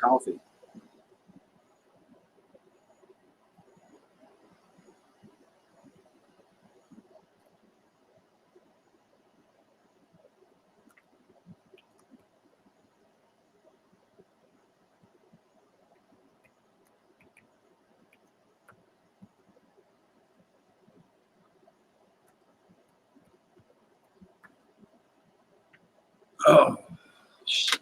coffee. Oh, shit.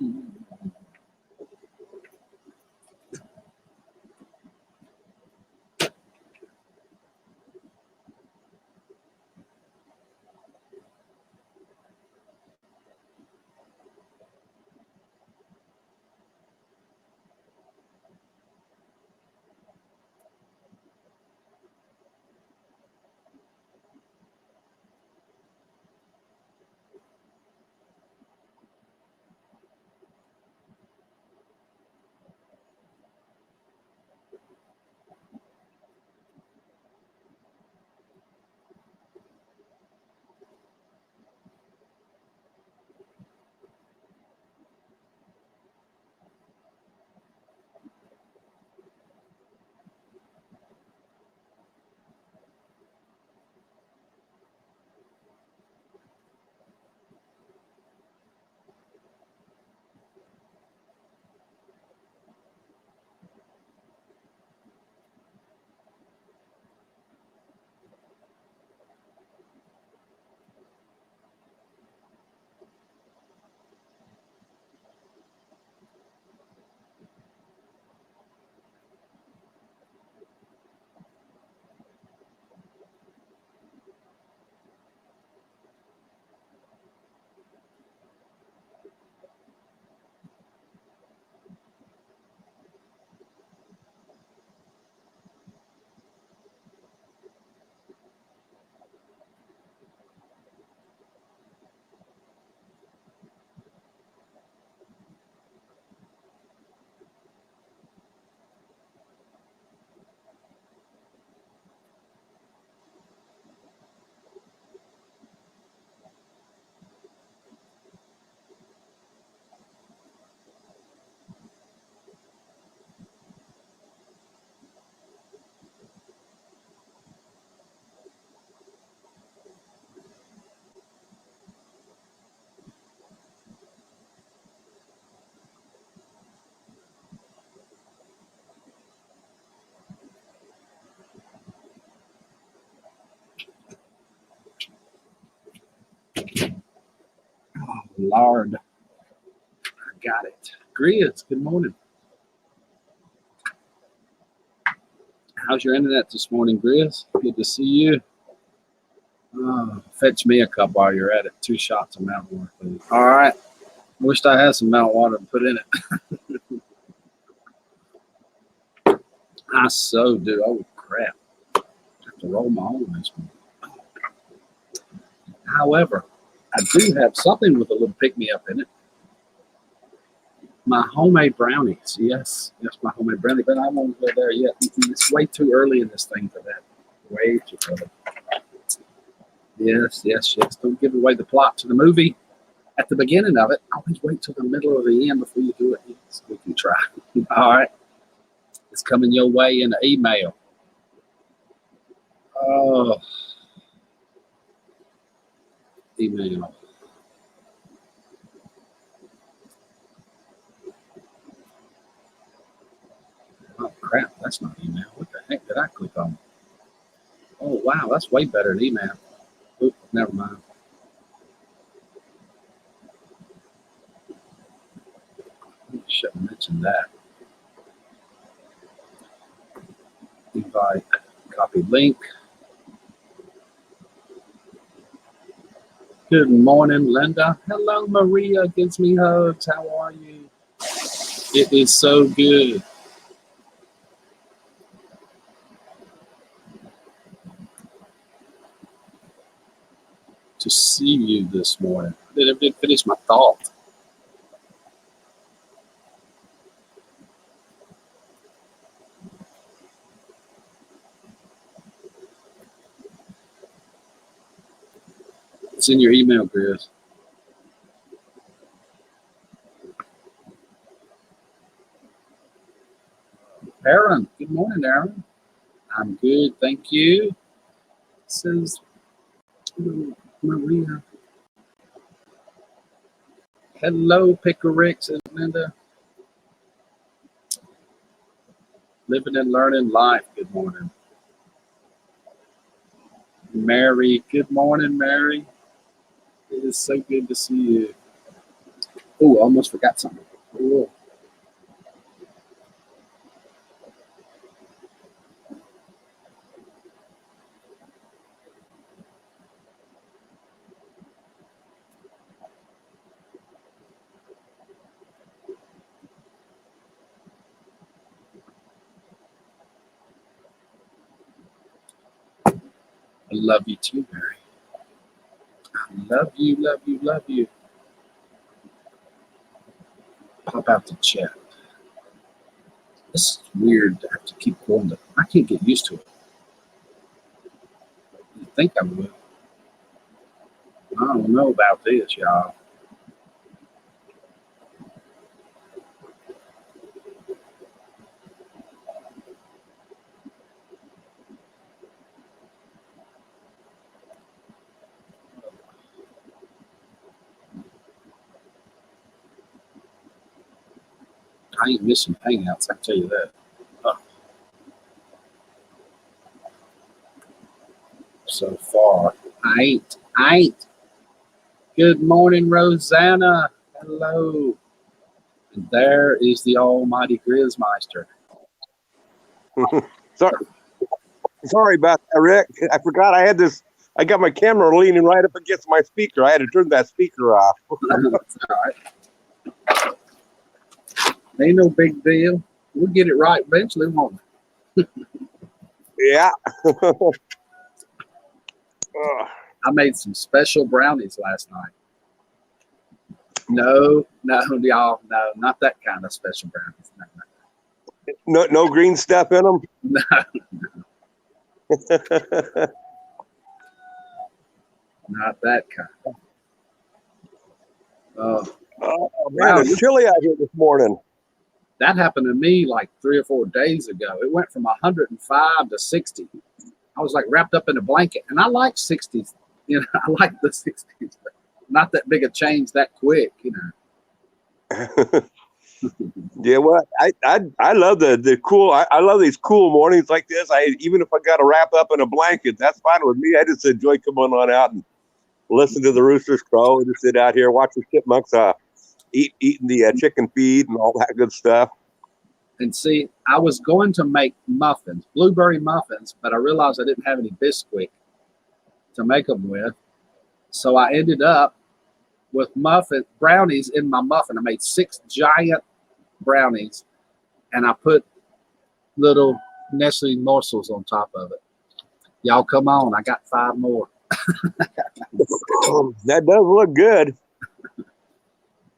Oh, Lord. I got it. Griz, good morning. How's your internet this morning, Griz? Good to see you. Fetch me a cup while you're at it. 2 shots of mountain water, please. All right. Wished I had some mountain water to put in it. I so do. Oh, crap. I have to roll my own this morning. However, I do have something with a little pick-me-up in it. My homemade brownies. Yes, my homemade brownie, but I won't go there yet. It's way too early in this thing for that. Way too early. Yes. Don't give away the plot to the movie at the beginning of it. Always wait till the middle or the end before you do it. Yes, we can try. All right. It's coming your way in an email. Oh, email. Oh, crap. That's not email. What the heck did I click on? Oh, wow. That's way better than email. Oop, never mind. Shouldn't mention that. Invite, copy link. Good morning, Linda. Hello, Maria. Gives me hugs. How are you? It is so good to see you this morning. I didn't finish my thought. It's in your email, Chris. Aaron, good morning, Aaron. I'm good, thank you. This is Maria. Hello, Pickerick, says Linda. Living and learning life. Good morning. Mary, good morning, Mary. It is so good to see you. Oh, almost forgot something. Cool. I love you too, Mary. I love you, love you, love you. Pop out the chat. This is weird to have to keep going to. I can't get used to it. You think I would. I don't know about this, y'all. I ain't missing hangouts, I can tell you that. Oh, so far. I ain't. Good morning, Rosanna. Hello. And there is the almighty Grizzmeister. Sorry about that, Rick. I forgot I had this. I got my camera leaning right up against my speaker. I had to turn that speaker off. That's all right. Ain't no big deal. We'll get it right eventually, won't we? Yeah. I made some special brownies last night. No, y'all, no, not that kind of special brownies. No green stuff in them? No. Not that kind. Oh, man, it's chilly out here this morning. That happened to me like 3 or 4 days ago. It went from 105 to 60. I was like wrapped up in a blanket, and I like 60s. You know, I like the 60s. But not that big a change that quick, you know. Yeah, well, I love the cool. I love these cool mornings like this. Even if I got to wrap up in a blanket, that's fine with me. I just enjoy coming on out and listen to the roosters crow and just sit out here, watch the chipmunks eating the chicken feed and all that good stuff. And see, I was going to make muffins, blueberry muffins, but I realized I didn't have any Bisquick to make them with. So I ended up with brownies in my muffin. I made 6 giant brownies, and I put little Nestle morsels on top of it. Y'all come on, I got 5 more. That does look good.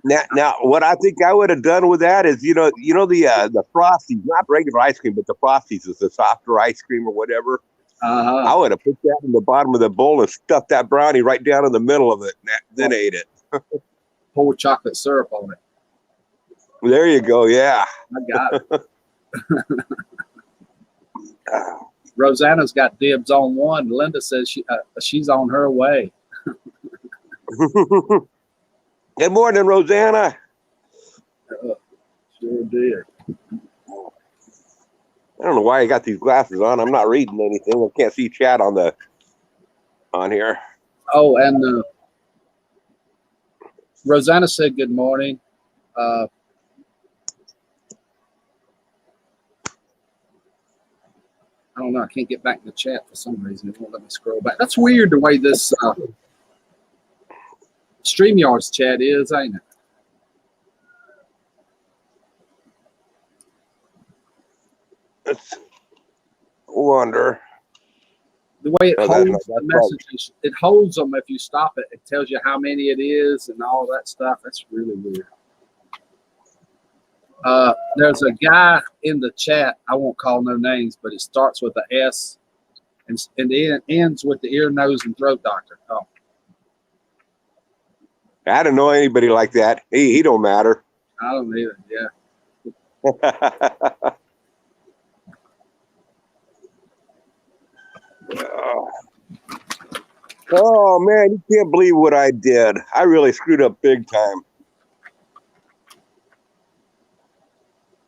Now, what I think I would have done with that is, the Frosties, not regular ice cream, but the Frosties is the softer ice cream or whatever. I would have put that in the bottom of the bowl and stuffed that brownie right down in the middle of it, and then ate it. Pour chocolate syrup on it. There you go. Yeah, I got it. Rosanna's got dibs on one. Linda says she's on her way. Good morning, Rosanna. Sure did. I don't know why I got these glasses on. I'm not reading anything. I can't see chat on here. Oh, and Rosanna said good morning. I don't know. I can't get back in the chat for some reason. It won't let me scroll back. That's weird the way this StreamYard's chat is, ain't it? Let's wonder. The way it holds the messages, it holds them if you stop it. It tells you how many it is and all that stuff. That's really weird. There's a guy in the chat. I won't call no names, but it starts with an S and it ends with the ear, nose, and throat doctor. Oh. I don't know anybody like that. He don't matter. I don't either. Yeah. Oh man, you can't believe what I did. I really screwed up big time.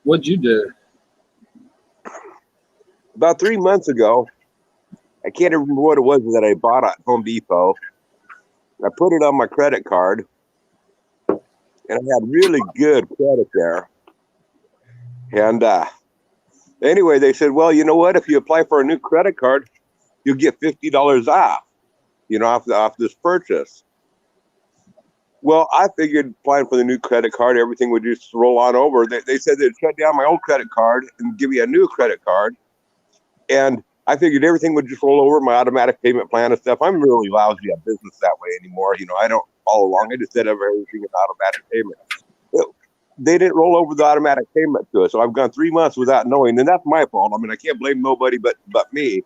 What'd you do? About 3 months ago, I can't remember what it was that I bought at Home Depot. I put it on my credit card, and I had really good credit there. And anyway, they said, well, you know what? If you apply for a new credit card, you'll get $50 off, off this purchase. Well, I figured applying for the new credit card, everything would just roll on over. They said they'd shut down my old credit card and give me a new credit card. And I figured everything would just roll over, my automatic payment plan and stuff. I'm really lousy at business that way anymore. I don't follow along. I just set up everything in automatic payment. They didn't roll over the automatic payment to us. So I've gone 3 months without knowing, and that's my fault. I mean, I can't blame nobody but me.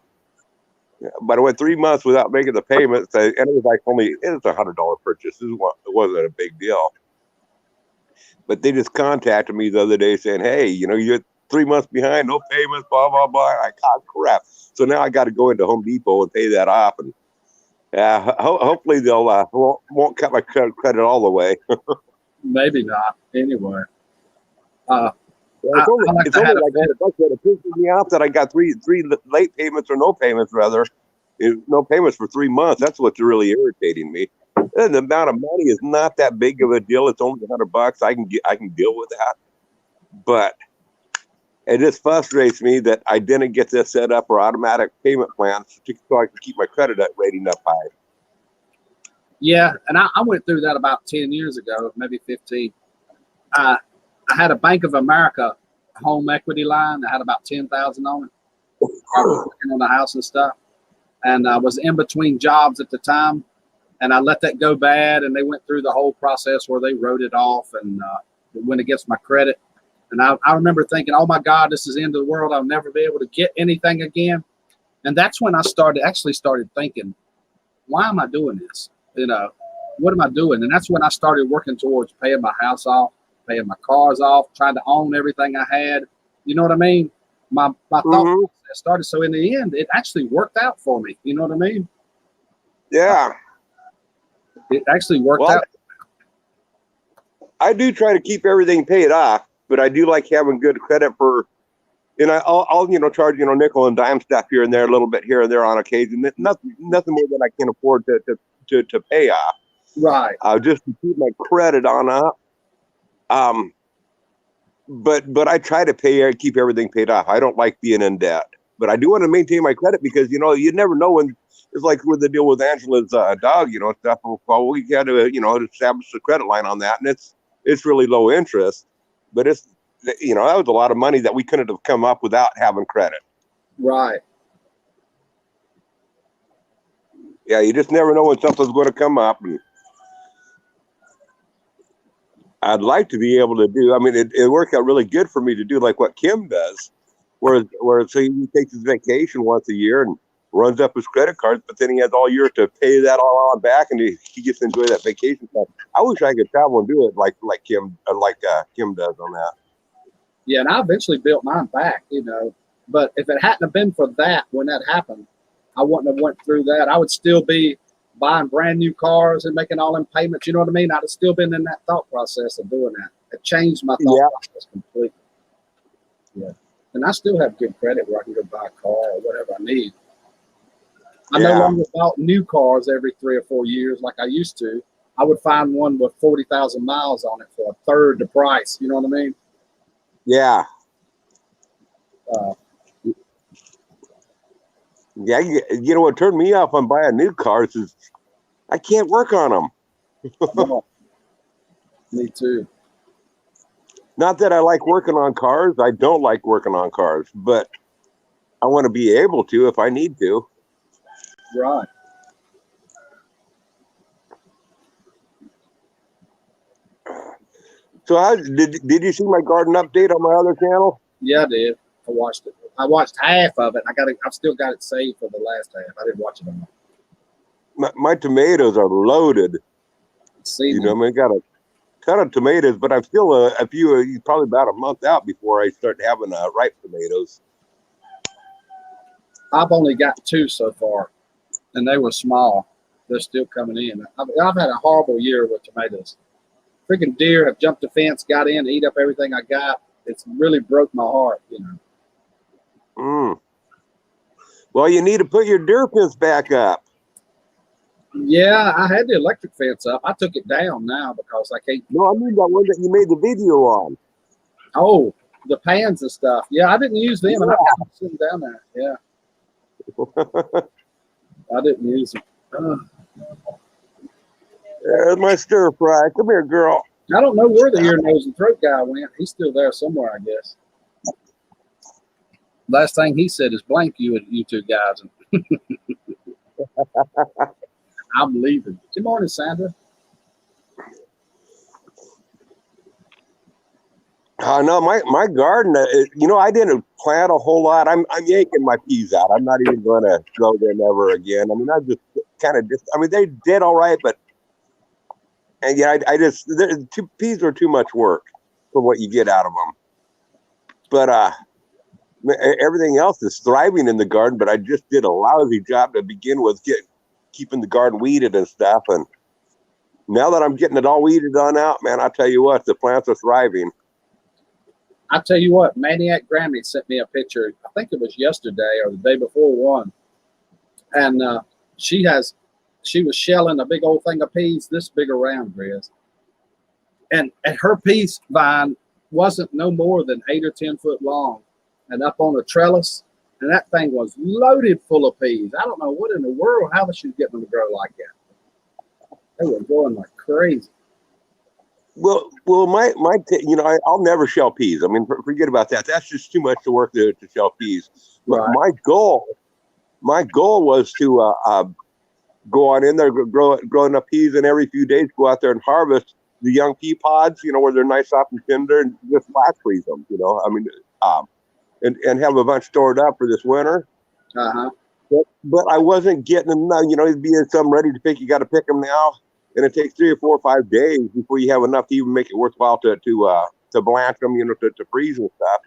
But I went 3 months without making the payments, and it was like it was $100 purchase. It wasn't a big deal. But they just contacted me the other day saying, hey, you're 3 months behind, no payments, blah, blah, blah. Crap. So now I got to go into Home Depot and pay that off. And hopefully they'll won't cut my credit all the way. Maybe not. Anyway. It's only like $100 that it pisses me off that I got three late payments or no payments rather. No payments for 3 months. That's what's really irritating me. And the amount of money is not that big of a deal. It's only $100. I can deal with that. But it just frustrates me that I didn't get this set up for automatic payment plans so I can keep my credit rating up high. Yeah, and I went through that about 10 years ago, maybe 15. I had a Bank of America home equity line that had about 10,000 on it. I was working on the house and stuff, and I was in between jobs at the time, and I let that go bad, and they went through the whole process where they wrote it off, and it went against my credit. And I remember thinking, oh my God, this is the end of the world. I'll never be able to get anything again. And that's when I started thinking, why am I doing this? What am I doing? And that's when I started working towards paying my house off, paying my cars off, trying to own everything I had. You know what I mean? My thought process started. So in the end, it actually worked out for me. You know what I mean? Yeah. It actually worked out. I do try to keep everything paid off, but I do like having good credit for, and I'll charge nickel and dime stuff here and there, a little bit here and there on occasion. Nothing more than I can afford to pay off. Right. Just to keep my credit on up. But I try to keep everything paid off. I don't like being in debt, but I do want to maintain my credit because you never know when. It's like with the deal with Angela's dog, stuff. Well, we had to establish a credit line on that, and it's really low interest, but it's that was a lot of money that we couldn't have come up without having credit. Right. Yeah, you just never know when something's going to come up. And I'd like to be able to do. I mean, it worked out really good for me to do like what Kim does, where so he takes his vacation once a year and runs up his credit cards, but then he has all year to pay that all on back, and he gets to enjoy that vacation time. I wish I could travel and do it like Kim does on that. Yeah, and I eventually built mine back, But if it hadn't have been for that, when that happened, I wouldn't have went through that. I would still be buying brand new cars and making all them payments. You know what I mean? I'd have still been in that thought process of doing that. It changed my thought process completely. Yeah, and I still have good credit where I can go buy a car or whatever I need. I no longer bought new cars every 3 or 4 years like I used to. I would find one with 40,000 miles on it for a third the price. You know what I mean? Yeah. What turned me off on buying new cars is I can't work on them. No. Me too. Not that I like working on cars. I don't like working on cars, but I want to be able to if I need to. Right. So did you see my garden update on my other channel? Yeah, I did. I watched it. I watched half of it. I've still got it saved for the last half. I didn't watch it all. My tomatoes are loaded. I got a ton of tomatoes, but I'm still a few, probably about a month out before I start having ripe tomatoes. I've only got 2 so far, and they were small. they're still coming in. I've had a horrible year with tomatoes. Freaking deer have jumped the fence, got in, eat up everything I got. It's really broke my heart, you know. Well, you need to put your deer fence back up. Yeah, I had the electric fence up. I took it down now because I can't. No, I mean that one that you made the video on. Oh, the pans and stuff. Yeah, I didn't use them. And I got them sitting down there. Yeah. I didn't use them. There's my stir fry. Come here, girl. I don't know where the ear, nose, and throat guy went. He's still there somewhere, I guess. Last thing he said is blank you two guys. I'm leaving. Good morning, Sandra. No, my garden, you know, I didn't plant a whole lot. I'm yanking my peas out. I'm not even going to go there never again. I mean, I just kind of I mean, they did all right, but and yeah, peas are too much work for what you get out of them. But everything else is thriving in the garden. But I just did a lousy job to begin with, keeping the garden weeded and stuff. And now that I'm getting it all weeded on out, man, I tell you what, the plants are thriving. I tell you what, Maniac Grammy sent me a picture. I think it was yesterday or the day before one, and she was shelling a big old thing of peas this big around, Grizz. And her peas vine wasn't no more than 8 or 10 foot long and up on a trellis. And that thing was loaded full of peas. I don't know what in the world, how she was getting them to grow like that. They were growing like crazy. Well, you know, I'll never shell peas. I mean, forget about that. That's just too much to work to shell peas. But Right. my goal was to go on in there, grow enough peas, and every few days go out there and harvest the young pea pods, you know, where they're nice, soft, and tender, and just flash freeze them, you know. I mean, and have a bunch stored up for this winter. Uh-huh. But I wasn't getting them, you know, it'd be some ready to pick. You got to pick them now, and it takes 3 or 4 or 5 days before you have enough to even make it worthwhile to blanch them, you know, to freeze and stuff.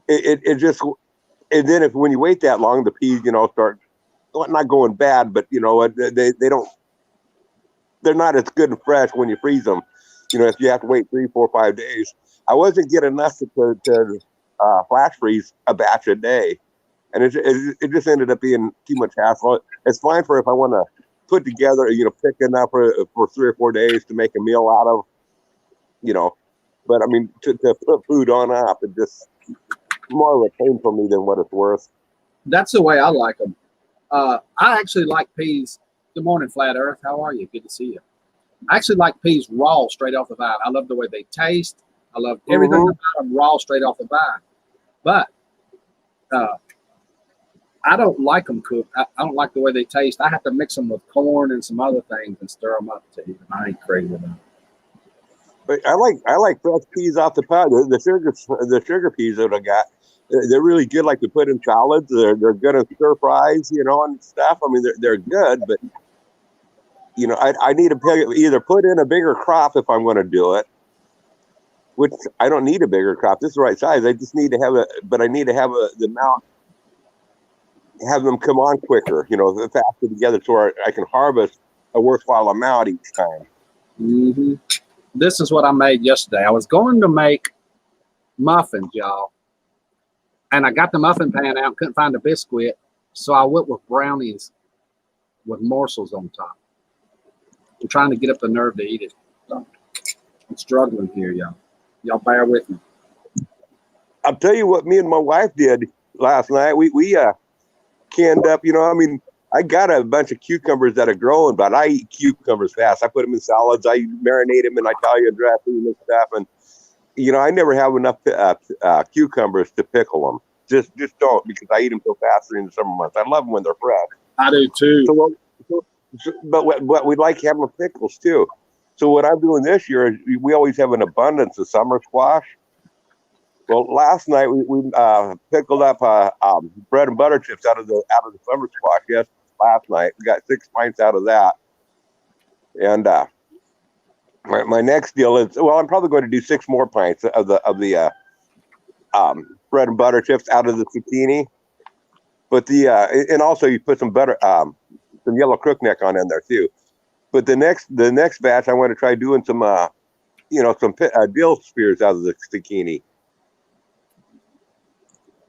It just, and then when you wait that long, the peas, you know, start not going bad, but you know, they're not as good and fresh when you freeze them. You know, if you have to wait 3, 4, 5 days. I wasn't getting enough to flash freeze a batch a day, and it just ended up being too much hassle. It's fine for if I want to put together, you know, pick enough for 3 or 4 days to make a meal out of, you know. But I mean, to put food on up, it just more of a pain for me than what it's worth. That's the way I like them. I actually like peas. Good morning, Flat Earth. How are you? Good to see you. I actually like peas raw, straight off the vine. I love the way they taste. I love everything about them raw, straight off the vine. But I don't like them cooked. I don't like the way they taste. I have to mix them with corn and some other things and stir them up to eat them. I ain't crazy with them. But I like fresh peas off the pod. The sugar peas that I got, they're really good. Like to put in salads. They're good in stir fries, you know, and stuff. I mean, they're good, but you know, I need to either put in a bigger crop if I'm going to do it, which I don't need a bigger crop. This is the right size. I just need to have I need to have the amount, have them come on quicker, you know, faster together, so I can harvest a worthwhile amount each time. Mm-hmm. This is what I made yesterday. I was going to make muffins, y'all, and I got the muffin pan out, couldn't find a biscuit, so I went with brownies with morsels on top. I'm trying to get up the nerve to eat it. So I'm struggling here, y'all. Y'all bear with me. I'll tell you what me and my wife did last night. We canned up, you know, I mean, I got a bunch of cucumbers that are growing, but I eat cucumbers fast. I put them in salads. I marinate them in Italian dressing and stuff. And, you know, I never have enough cucumbers to pickle them. Just don't, because I eat them so fast during the summer months. I love them when they're fresh. I do too. But we like having pickles too. So what I'm doing this year is we always have an abundance of summer squash. Well, last night we pickled up bread and butter chips out of the summer squash. Yes, last night we got 6 pints out of that. And my next deal is, well, I'm probably going to do 6 more pints of the bread and butter chips out of the zucchini. But and also you put some butter some yellow crookneck on in there too. But the next batch, I want to try doing some, some dill spears out of the zucchini.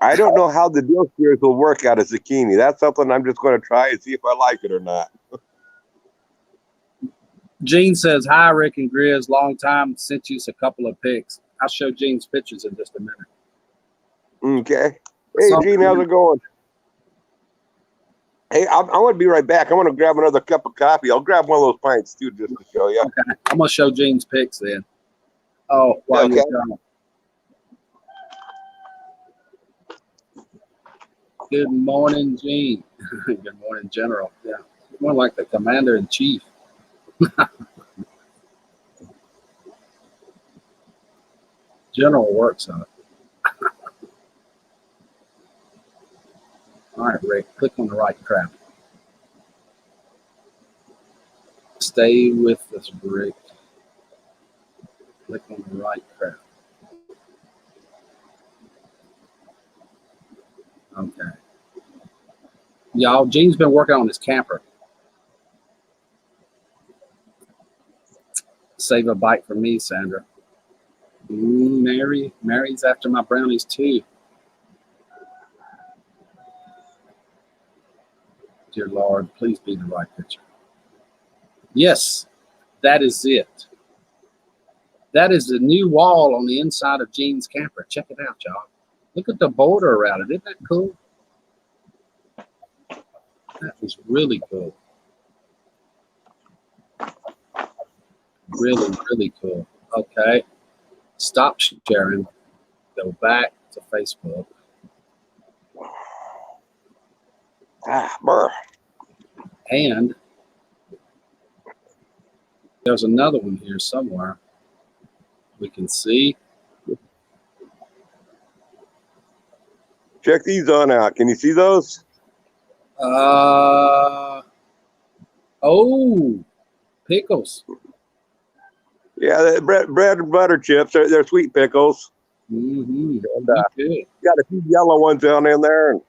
I don't know how the dill spears will work out of zucchini. That's something I'm just going to try and see if I like it or not. Gene says, hi, Rick and Grizz. Long time. Sent you a couple of pics. I'll show Gene's pictures in just a minute. Okay. Hey, Gene, how's it going? Hey, I want to be right back. I want to grab another cup of coffee. I'll grab one of those pints, too, just to show you. Okay. I'm going to show Gene's pics then. Oh, while you're gone. Good morning, Gene. Good morning, General. Yeah. More like the Commander-in-Chief. General works on it. All right, Rick, click on the right crap. Stay with us, Rick. Click on the right crap. Okay. Y'all, Gene's been working on his camper. Save a bite for me, Sandra. Mary's after my brownies too. Dear Lord, please be the right picture. Yes, that is it. That is the new wall on the inside of Gene's camper. Check it out, y'all. Look at the border around it. Isn't that cool? That is really cool. Really, really cool. Okay. Stop sharing. Go back to Facebook. Burr. And there's another one here somewhere. We can see. Check these on out. Can you see those? Oh, pickles. Yeah, bread and butter chips. They're sweet pickles. Mm-hmm. And, got a few yellow ones down in there. And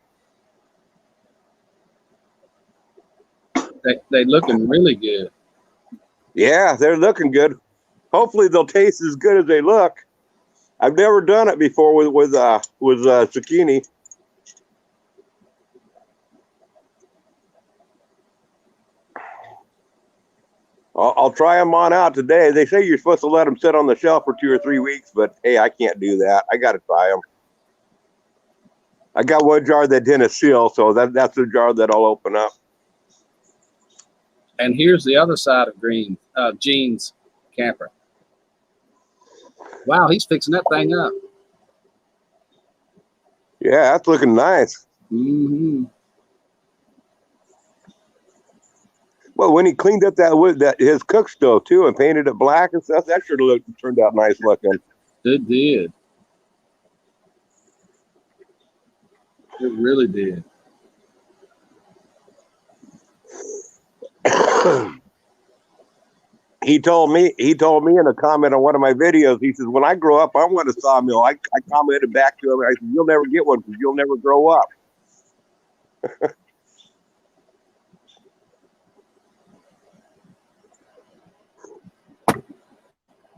they looking really good. yeah, they're looking good. Hopefully they'll taste as good as they look. I've never done it before with zucchini. I'll try them on out today. They say you're supposed to let them sit on the shelf for 2 or 3 weeks, but hey, I can't do that. I got to try them. I got one jar that didn't seal, so that's the jar that I'll open up. And here's the other side of Gene's camper. Wow, he's fixing that thing up. Yeah, that's looking nice. Mm-hmm. Well, when he cleaned up that wood, his cook stove too, and painted it black and stuff, that sure turned out nice looking. It did. It really did. He told me in a comment on one of my videos, he says, when I grow up, I want a sawmill. I commented back to him, I said, you'll never get one because you'll never grow up.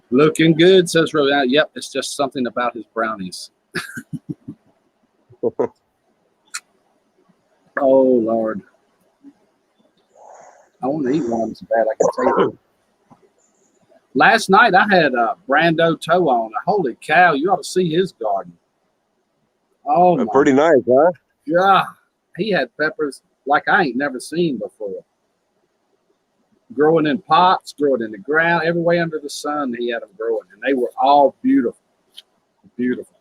Looking good, says Rowan. Yep, it's just something about his brownies. Oh, Lord. I want to eat one so bad I can take it. Last night I had Brando Toe on. Holy cow, you ought to see his garden. Oh, pretty nice, huh? Yeah, he had peppers like I ain't never seen before. Growing in pots, growing in the ground, every way under the sun, he had them growing, and they were all beautiful, beautiful.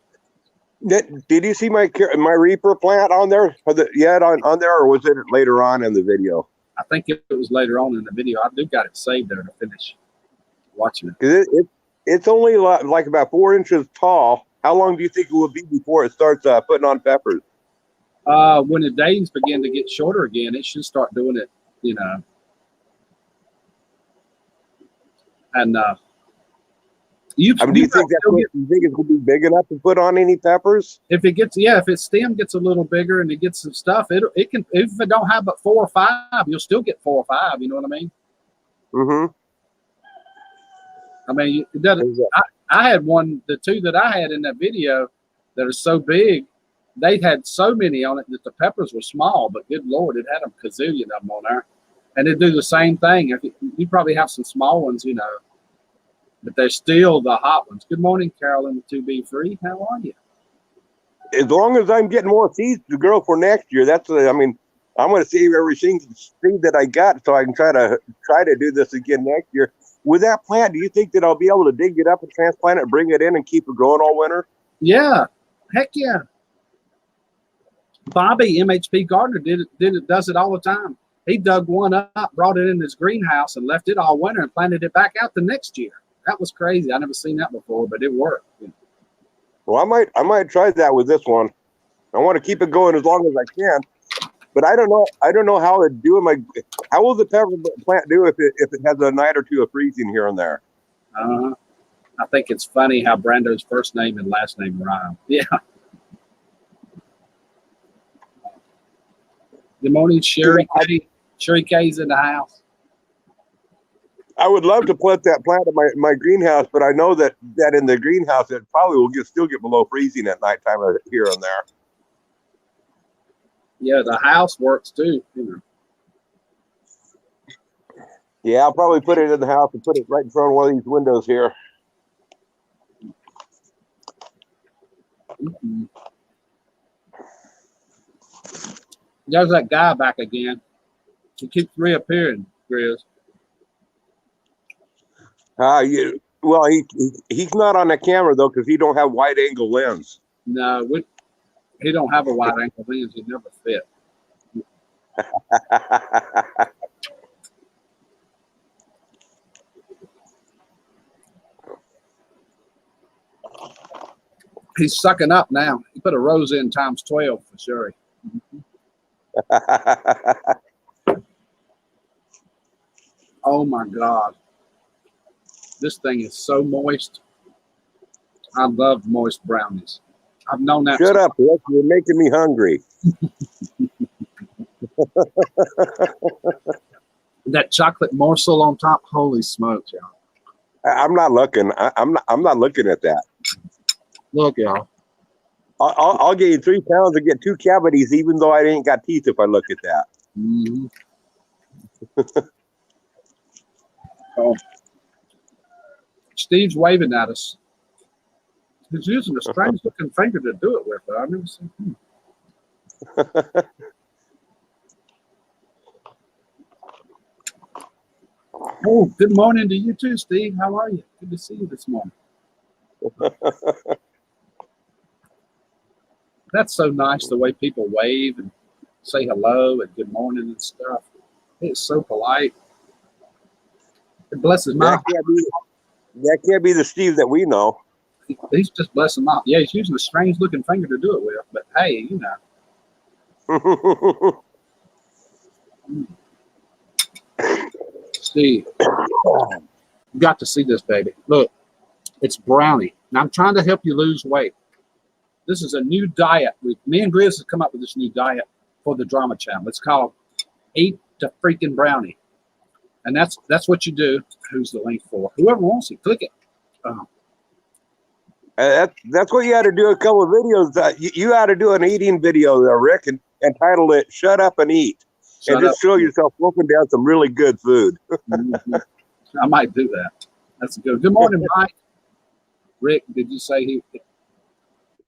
Did you see my Reaper plant on there? Yet on there, or was it later on in the video? I think it was later on in the video. I do got it saved there to finish watching it. It's only like about 4 inches tall. How long do you think it will be before it starts putting on peppers? When the days begin to get shorter again, it should start doing it, you know. And I mean, do you think you think it's going to be big enough to put on any peppers? If it gets, yeah, if its stem gets a little bigger and it gets some stuff, it can. If it don't have but 4 or 5, you'll still get 4 or 5. You know what I mean? Mm-hmm. I mean, it doesn't. I had one, the 2 that I had in that video that are so big, they had so many on it that the peppers were small. But good Lord, it had a gazillion of them on there, and it do the same thing. If you probably have some small ones, you know. But they're still the hot ones. Good morning, Carolyn, to be free. How are you? As long as I'm getting more seeds to grow for next year, that's I mean, I'm going to save every single seed that I got so I can try to do this again next year. With that plant, do you think that I'll be able to dig it up and transplant it, bring it in, and keep it growing all winter? Yeah, heck yeah. Bobby MHP Gardner does it all the time. He dug one up, brought it in his greenhouse, and left it all winter and planted it back out the next year. That was crazy. I never seen that before, but it worked. Well, I might try that with this one. I want to keep it going as long as I can, but I don't know how to do it. How will the pepper plant do if it has a night or 2 of freezing here and there? I think it's funny how Brando's first name and last name rhyme. Yeah. Good morning, Sherry K. Sherry K's in the house. I would love to plant that plant in my greenhouse, but I know that in the greenhouse it probably will still get below freezing at nighttime here and there. Yeah, the house works too. You know. Yeah, I'll probably put it in the house and put it right in front of one of these windows here. Mm-hmm. There's that guy back again. He keeps reappearing, Grizz. Well, he's not on the camera though because he don't have wide angle lens. No, he don't have a wide angle lens. He never fit. He's sucking up now. He put a rose in times 12 for sure. Oh my God. This thing is so moist. I love moist brownies. I've known that. Shut up, Rick. You're making me hungry. That chocolate morsel on top. Holy smokes, y'all. I'm not looking. I'm not looking at that. Look, y'all. I'll gain 3 pounds and get 2 cavities, even though I ain't got teeth. If I look at that. Mm-hmm. Oh. Steve's waving at us. He's using a strange looking finger to do it with. I've never seen him. Oh, good morning to you too, Steve. How are you? Good to see you this morning. That's so nice the way people wave and say hello and good morning and stuff. It's so polite. It blesses my heart. That can't be the Steve that we know. He's just blessing my. Yeah, he's using a strange looking finger to do it with. But hey, you know. Steve, you got to see this, baby. Look, it's brownie. Now I'm trying to help you lose weight. This is a new diet. Me and Grizz have come up with this new diet for the Drama Channel. It's called Eat the Freaking Brownie. And that's what you do. Who's the link for? Whoever wants it, click it. That's what you had to do. A couple of videos. You had to do an eating video there, Rick, and title it "Shut Up and Eat," and just show yourself wolfing down some really good food. I might do that. That's good. Good morning, Mike. Rick, did you say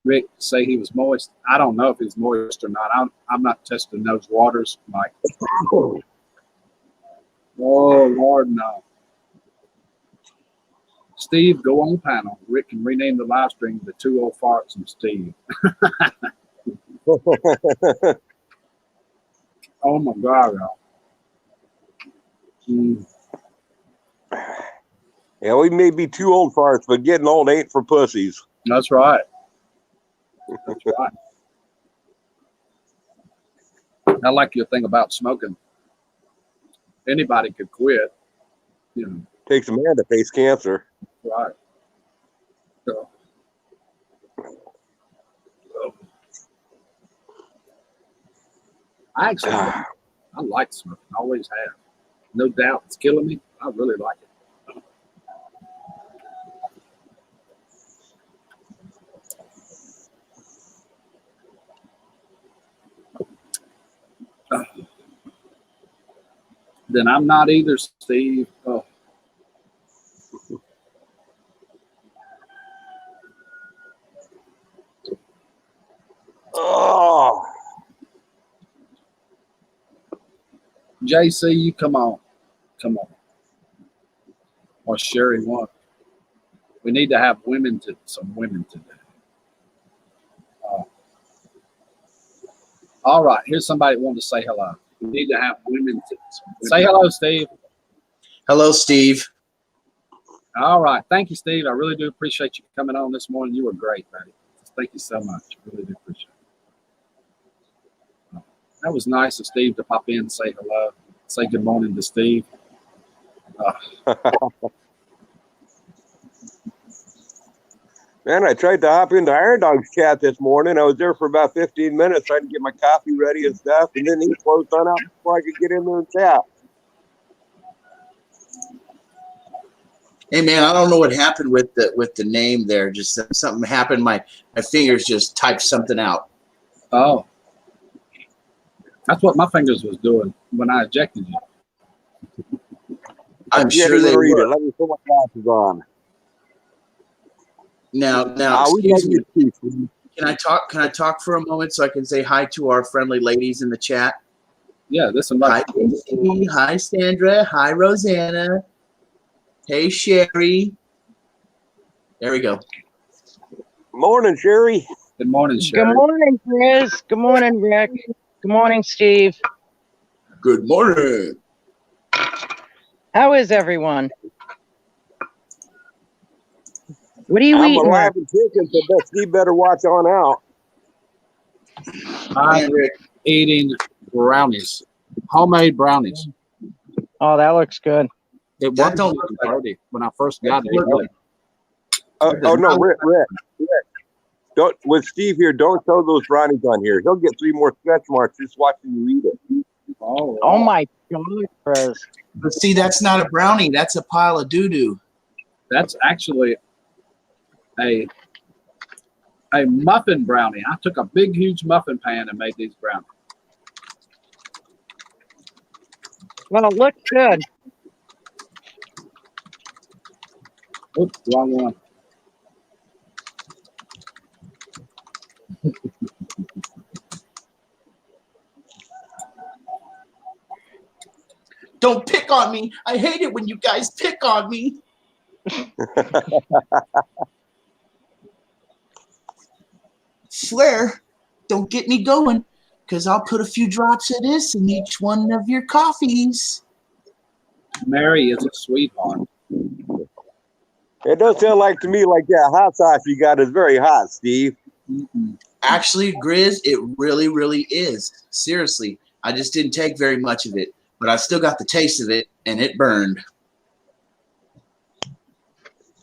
Rick say he was moist? I don't know if he's moist or not. I'm not testing those waters, Mike. Oh, Lord, no. Steve, go on panel. Rick can rename the live stream to 2 Old Farts and Steve. Oh, my God, y'all. Yeah, we may be 2 old farts, but getting old ain't for pussies. That's right. That's right. I like your thing about smoking. Anybody could quit. You know. Takes a man to face cancer. Right. Oh. I actually, I like smoking. I always have. No doubt, it's killing me. I really like it. Then I'm not either, Steve. Oh. Oh. JC, you come on. Come on. Or Sherry, what? We need to have some women today. All right, here's somebody that wanted to say hello. We need to have women say hello, Steve. Hello, Steve. All right, thank you, Steve. I really do appreciate you coming on this morning. You were great, buddy. Thank you so much. I really do appreciate it. That was nice of Steve to pop in and say hello, say good morning to Steve. Man, I tried to hop into Iron Dog's chat this morning. I was there for about 15 minutes trying to get my coffee ready and stuff, and then he closed on out before I could get in there and chat. Hey man, I don't know what happened with the name there. Just something happened. My fingers just typed something out. Oh, that's what my fingers was doing when I ejected you. I'm sure they read were. it. Let me put my glasses on. Now, excuse me. Can I talk? Can I talk for a moment so I can say hi to our friendly ladies in the chat? Yeah, this is Hi, Casey. Hi, Sandra. Hi, Rosanna. Hey, Sherry. There we go. Morning, Sherry. Good morning, Sherry. Good morning, Chris. Good morning, Rick. Good morning, Steve. Good morning. How is everyone? What are you I'm eating, alive Rick? and kicking, so Steve better watch on out. I'm eating brownies, homemade brownies. Oh, that looks good. It That was don't look like dirty when I first got it. Oh no, Rick. Don't with Steve here. Don't show those brownies on here. He'll get 3 more stretch marks just watching you eat it. Oh my God, Chris. But see, that's not a brownie. That's a pile of doo-doo. That's actually a muffin brownie. I took a big, huge muffin pan and made these brownies. Well, it looks good. Oops, wrong one. Don't pick on me. I hate it when you guys pick on me. Swear, don't get me going, because I'll put a few drops of this in each one of your coffees. Mary is a sweetheart. It does sound like to me like that hot sauce you got is very hot, Steve. Actually, Grizz, it really, really is. Seriously, I just didn't take very much of it, but I still got the taste of it, and it burned.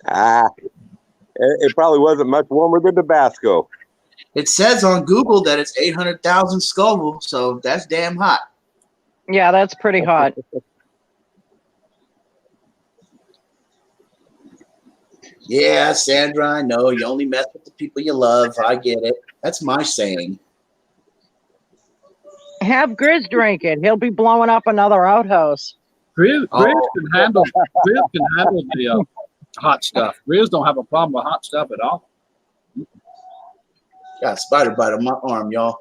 It probably wasn't much warmer than Tabasco. It says on Google that it's 800,000 Scoville, so that's damn hot. Yeah, that's pretty hot. Yeah, Sandra, I know. You only mess with the people you love. I get it. That's my saying. Have Grizz drink it. He'll be blowing up another outhouse. Grizz can handle the hot stuff. Grizz don't have a problem with hot stuff at all. Got a spider bite on my arm, y'all.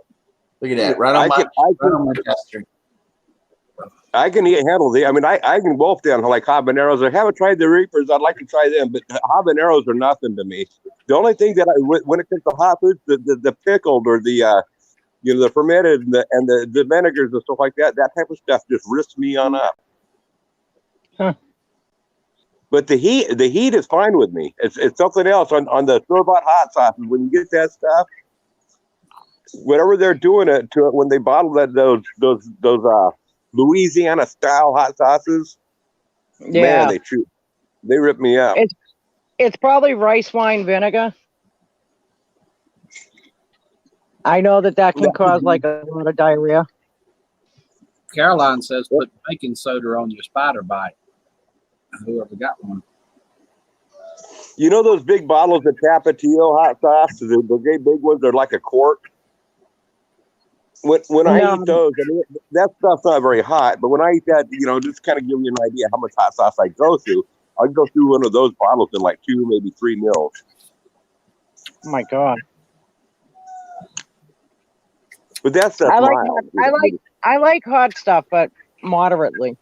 Look at that. Right on my tester. I can handle the. I mean, I can wolf down like habaneros. I haven't tried the Reapers. I'd like to try them, but habaneros are nothing to me. The only thing that when it comes to hot foods, the pickled or the the fermented and the vinegars and stuff like that type of stuff just risks me on up. Huh. But the heat is fine with me. It's something else on the store-bought hot sauces. When you get that stuff, whatever they're doing to it when they bottle those Louisiana style hot sauces, Yeah. man, they rip me up. It's probably rice wine vinegar. I know that can cause like a lot of diarrhea. Caroline says put baking soda on your spider bite. Whoever got one. You know those big bottles of Tapatio hot sauce? The great big ones, they're like a quart. When I eat those, I mean, that stuff's not very hot, but when I eat that, just kind of give you an idea how much hot sauce I go through. I go through one of those bottles in like 2, maybe 3 mils. Oh my God. But that's I like hot stuff, but moderately.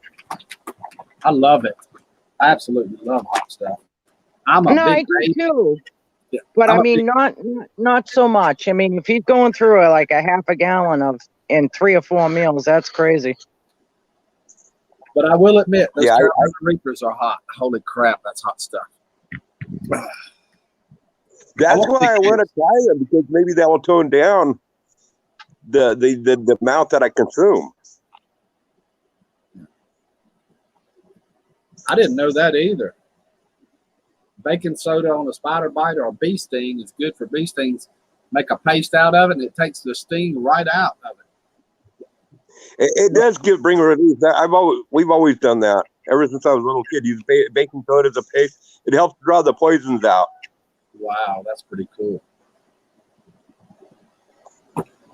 I love it. I absolutely love hot stuff. I do too. Yeah, but I mean, not so much. I mean, if he's going through like a half a gallon in 3 or 4 meals, that's crazy. But I will admit, those Carolina Reapers are hot. Holy crap, that's hot stuff. That's why I want to try them, because maybe that will tone down the amount that I consume. I didn't know that either. Baking soda on a spider bite or a bee sting is good for bee stings. Make a paste out of it, and it takes the sting right out of it. It does bring relief. We've always done that ever since I was a little kid. Use baking soda as a paste. It helps draw the poisons out. Wow, that's pretty cool.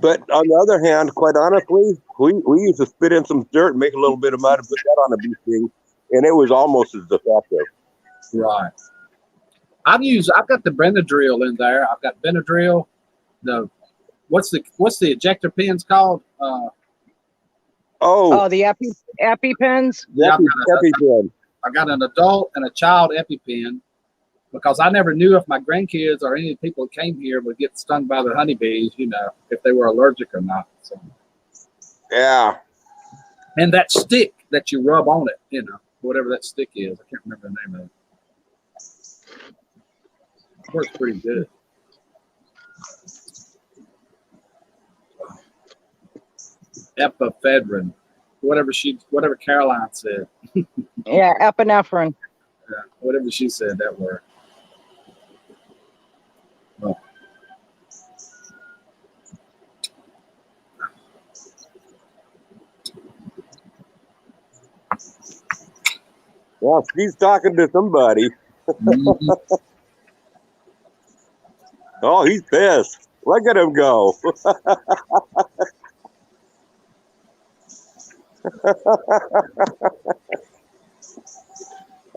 But on the other hand, quite honestly, we used to spit in some dirt and make a little bit of mud and put that on a bee sting, and it was almost as effective. Right. I've got the Benadryl in there. I've got Benadryl. What's the ejector pins called? The EpiPens. Yeah, I got an adult and a child EpiPen, because I never knew if my grandkids or any people that came here would get stung by the honeybees, if they were allergic or not. So. Yeah. And that stick that you rub on it, whatever that stick is, I can't remember the name of it. It works pretty good. Epiphedrine, whatever Caroline said. Yeah, epinephrine. Yeah, whatever she said, that word. Oh. Well, she's talking to somebody. Mm-hmm. Oh, he's pissed. Look at him go.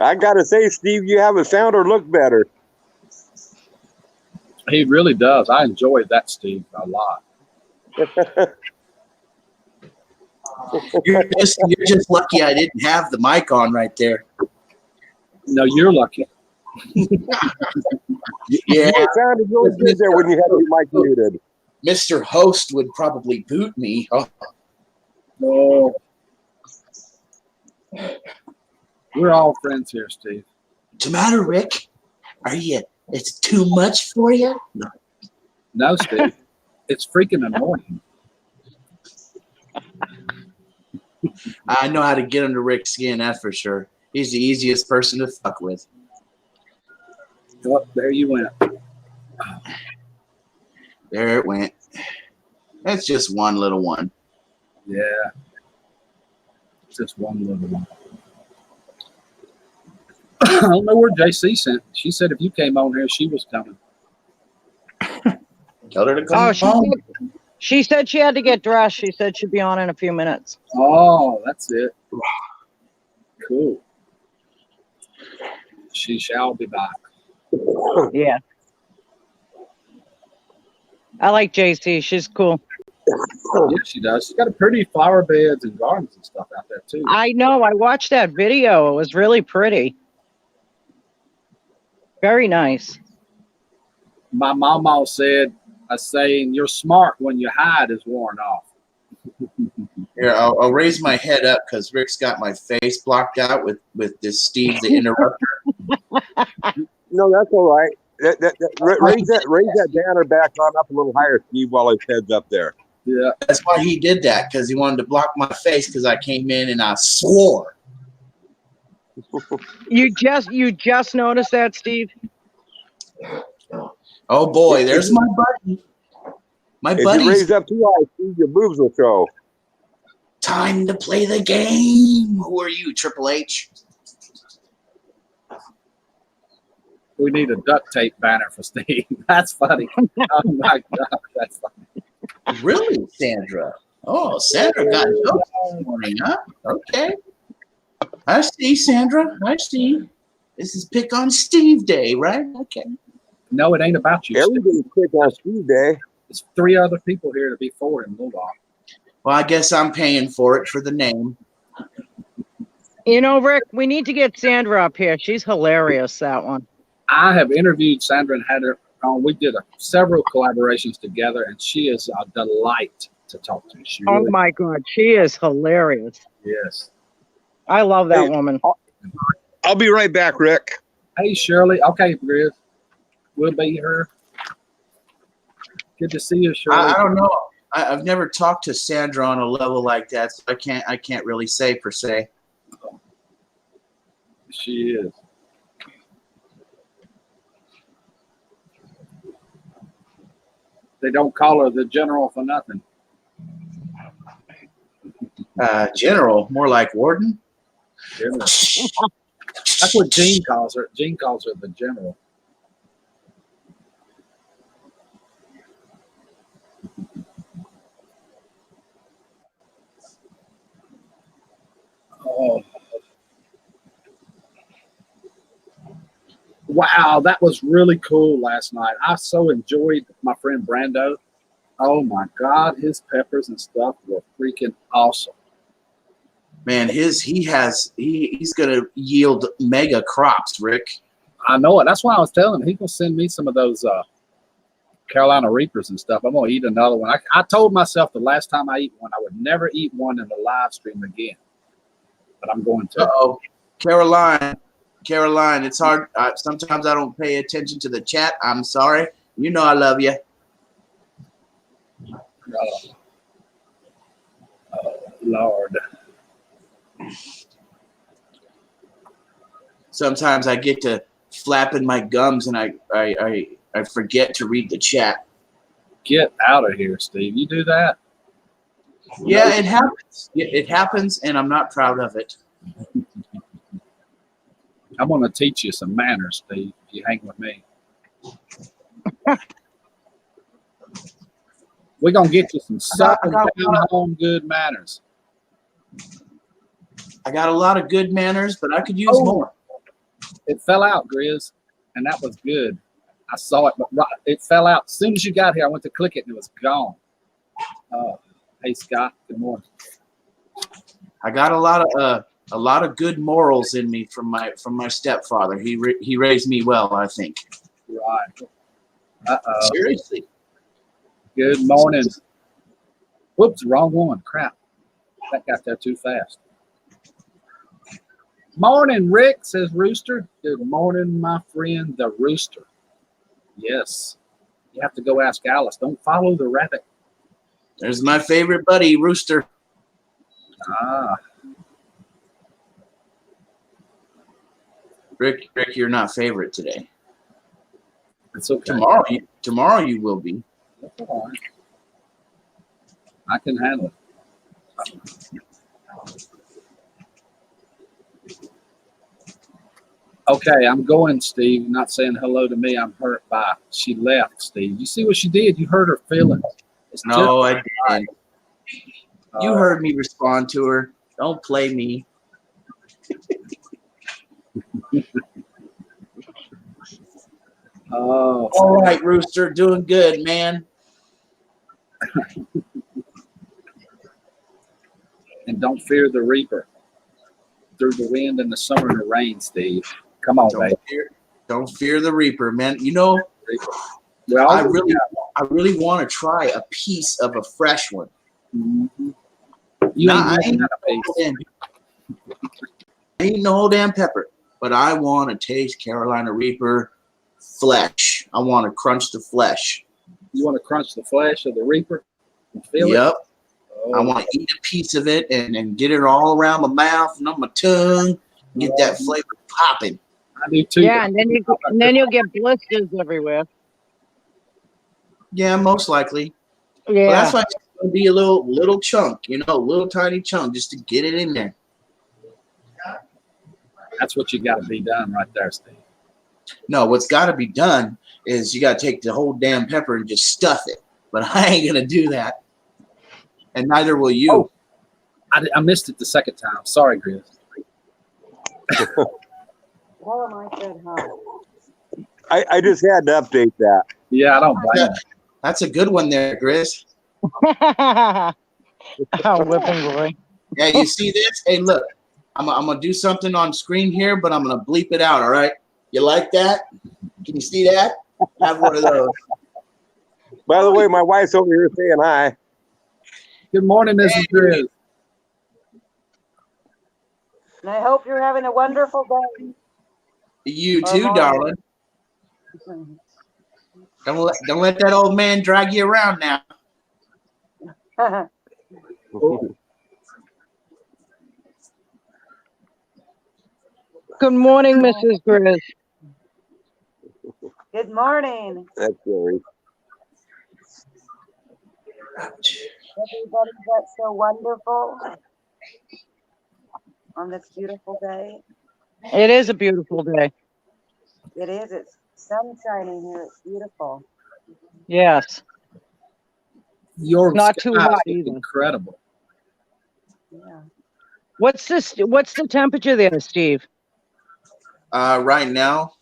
I gotta say, Steve, you haven't sound or look better. He really does. I enjoyed that, Steve, a lot. You're just lucky I didn't have the mic on right there. No, you're lucky. Yeah, it sounded really good there when you had your mic muted. Mr. Host would probably boot me. Oh. We're all friends here, Steve. What's the matter, Rick? It's too much for you? No, Steve. It's freaking annoying. I know how to get under Rick's skin, that's for sure. He's the easiest person to fuck with. Oh, there you went. There it went. That's just one little one. Yeah. Just one little one. I don't know where JC sent. She said if you came on here, she was coming. Tell her to come home. She said she had to get dressed. She said she'd be on in a few minutes. Oh, that's it. Cool. She shall be back. Yeah. I like JC. She's cool. Yeah, she does. She's got a pretty flower beds and gardens and stuff out there, too. I know. I watched that video. It was really pretty. Very nice. My mama said a saying, you're smart when your hide is worn off. Here, I'll raise my head up because Rick's got my face blocked out with this Steve the Interrupter. No, that's all right. Raise that banner back on up a little higher, Steve, while his head's up there. Yeah. That's why he did that, because he wanted to block my face because I came in and I swore. You just noticed that, Steve? Oh boy, there's my buddy. My If you buddy's raise up too high, Steve, your boobs will show. time to play the game. Who are you, Triple H? We need a duct tape banner for Steve. That's funny. Oh my God, that's funny. Really, Sandra? Oh, Sandra got jokes this morning, huh? Okay. I see, Sandra. I see. This is Pick on Steve Day, right? Okay. No, it ain't about you. Steve. Everybody's quick on Steve Day. There's 3 other people here to be for him. Move on. Well, I guess I'm paying for it for the name. You know, Rick, we need to get Sandra up here. She's hilarious, that one. I have interviewed Sandra and had her on. We did several collaborations together, and she is a delight to talk to. She Oh really, my God, she is hilarious. yes. I love that Hey, woman. I'll be right back, Rick. Hey, Shirley. Okay, Grizz. We'll be here. Good to see you, Shirley. I don't know. I've never talked to Sandra on a level like that, so I can't really say per se. She is. They don't call her the general for nothing. General, more like warden. General. That's what Gene calls her. Gene calls her the general. Oh. Wow, that was really cool last night. I so enjoyed my friend Brando. Oh my God, his peppers and stuff were freaking awesome. Man, he's gonna yield mega crops, Rick. I know it. That's why I was telling him he gonna send me some of those Carolina Reapers and stuff. I'm gonna eat another one. I told myself the last time I eat one, I would never eat one in the live stream again. But I'm going to. Uh-oh. Caroline, it's hard. Sometimes I don't pay attention to the chat. I'm sorry. You know I love you. Oh, Lord. Sometimes I get to flapping my gums and I forget to read the chat. Get out of here, Steve. You do that? Yeah, it happens. It happens, and I'm not proud of it. I'm going to teach you some manners, Steve, if you hang with me. We're going to get you some southern down-home good manners. I got a lot of good manners, but I could use more. It fell out, Grizz, and that was good. I saw it, but it fell out. As soon as you got here, I went to click it, and it was gone. Hey, Scott, good morning. I got a lot of good morals in me from my stepfather. He raised me well, I think. Right. Uh-oh. Seriously. Good morning. Whoops, wrong one. Crap. That got there too fast. Morning, Rick, says Rooster. Good morning, my friend, the Rooster. Yes. You have to go ask Alice. Don't follow the rabbit. There's my favorite buddy, Rooster. Ah. Rick, you're not favorite today. It's okay. Tomorrow you will be. That's all right. I can handle it. Okay, I'm going, Steve. Not saying hello to me. I'm hurt by. She left, Steve. You see what she did? You hurt her feelings. No, I didn't. You heard me respond to her. Don't play me. Oh. All right, Rooster. Doing good, man. And don't fear the reaper. Through the wind and the summer and the rain, Steve. Come on, baby. Don't fear the reaper, man. You know, Well, I really want to try a piece of a fresh one. Mm-hmm. I ain't no whole damn pepper, but I want to taste Carolina Reaper flesh. I want to crunch the flesh. You want to crunch the flesh of the reaper? And feel it? Oh. I want to eat a piece of it and get it all around my mouth and on my tongue. Get that flavor popping. I do too. Yeah, and then you'll get blisters everywhere. Yeah, most likely. Yeah. Well, that's why it's gonna be a little chunk, you know, a little tiny chunk just to get it in there. That's what you got to be done right there, Steve. No, what's got to be done is you got to take the whole damn pepper and just stuff it. But I ain't gonna do that, and neither will you. Oh. I missed it the second time. Sorry, Grizz. Tell him I said hi. I just had to update that. Yeah, I don't blame you. That's a good one there, Grizz. Oh, whipping boy. Yeah, you see this? Hey, look, I'm gonna do something on screen here, but I'm gonna bleep it out. All right? You like that? Can you see that? Have one of those. By the way, my wife's over here saying hi. Good morning, Mrs. Grizz. And I hope you're having a wonderful day. You too, darling. Don't let that old man drag you around now. Good morning, Mrs. Grizz. Good morning. That's Gary. Everybody that's so wonderful on this beautiful day. It is a beautiful day. It is. It's sun shining here. It's beautiful. Yes. Your Not too sky hot is either. incredible. Yeah. What's the temperature there, Steve? Right now,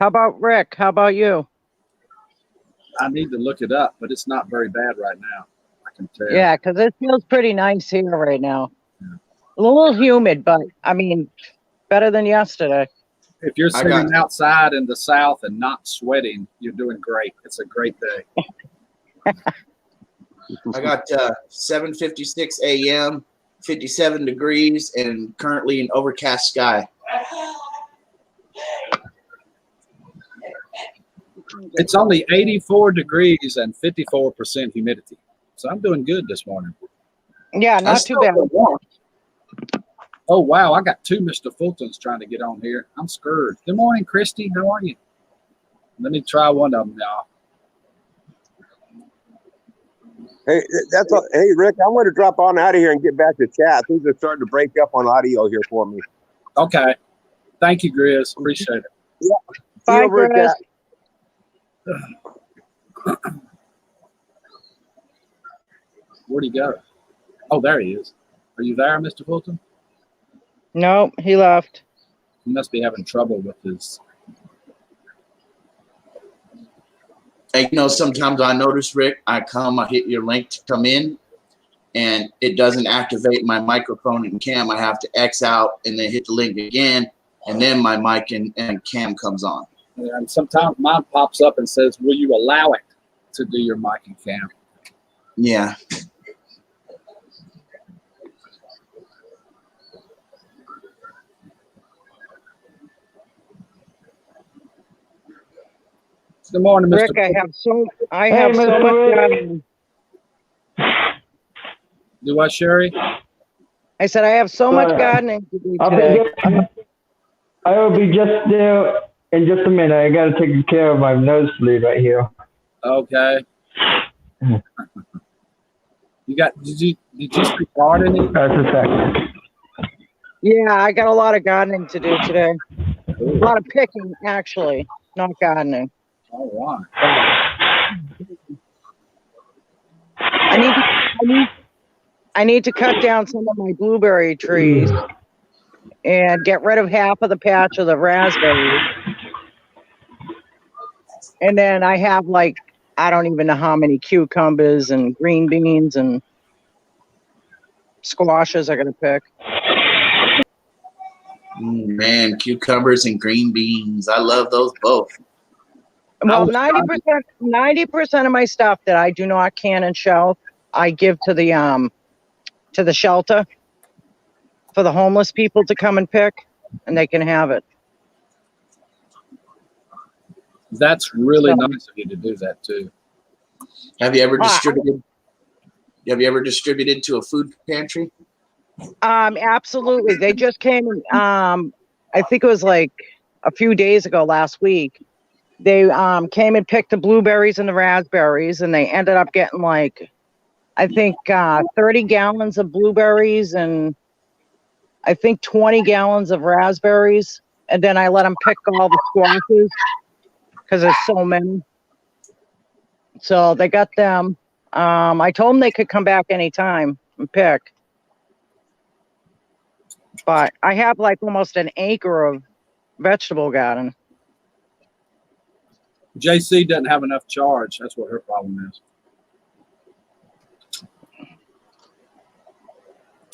How about Rick? How about you? I need to look it up, but it's not very bad right now. I can tell. Yeah, because it feels pretty nice here right now. A little humid, but I mean, better than yesterday. If you're sitting outside in the south and not sweating, you're doing great. It's a great day. I got 7:56 a.m., 57 degrees, and currently an overcast sky. It's only 84 degrees and 54% humidity. So I'm doing good this morning. Yeah, not too bad. Oh, wow. I got two Mr. Fultons trying to get on here. I'm scared. Good morning, Christy. How are you? Let me try one of them now. Hey, that's all. Hey, Rick, I'm going to drop on out of here and get back to chat. Things are starting to break up on audio here for me. Okay. Thank you, Grizz. Appreciate it. Yeah. Bye, See you over at Grizz. chat. Where'd he go? Oh, there he is. Are you there, Mr. Fulton? No, he left. He must be having trouble with his. Hey, you know, sometimes I notice, Rick, I hit your link to come in, and it doesn't activate my microphone and cam. I have to X out and then hit the link again, and then my mic and cam comes on. And sometimes mine pops up and says, will you allow it to do your mic and cam? Yeah. Good morning, Mr. Rick, I have so Mr. much Rick. gardening. Do what, Sherry? I said I have so much Sorry. gardening to do I'll today. I will be just there in just a minute. I got to take care of my nosebleed right here. Okay. Did you speak gardening? That's a second. Yeah, I got a lot of gardening to do today. A lot of picking, actually, not gardening. All right. I need to cut down some of my blueberry trees and get rid of half of the patch of the raspberries. And then I have I don't even know how many cucumbers and green beans and squashes I gotta pick. Man, cucumbers and green beans. I love those both. Well, 90% of my stuff that I do not can and shelf, I give to the shelter for the homeless people to come and pick, and they can have it. That's really nice of you to do that too. Have you ever distributed? Have you ever distributed to a food pantry? Absolutely. They just came. I think it was like a few days ago, last week. They came and picked the blueberries and the raspberries, and they ended up getting like, I think 30 gallons of blueberries and I think 20 gallons of raspberries. And then I let them pick all the squashes because there's so many. So they got them. I told them they could come back anytime and pick. But I have like almost an acre of vegetable garden. JC doesn't have enough charge. That's what her problem is.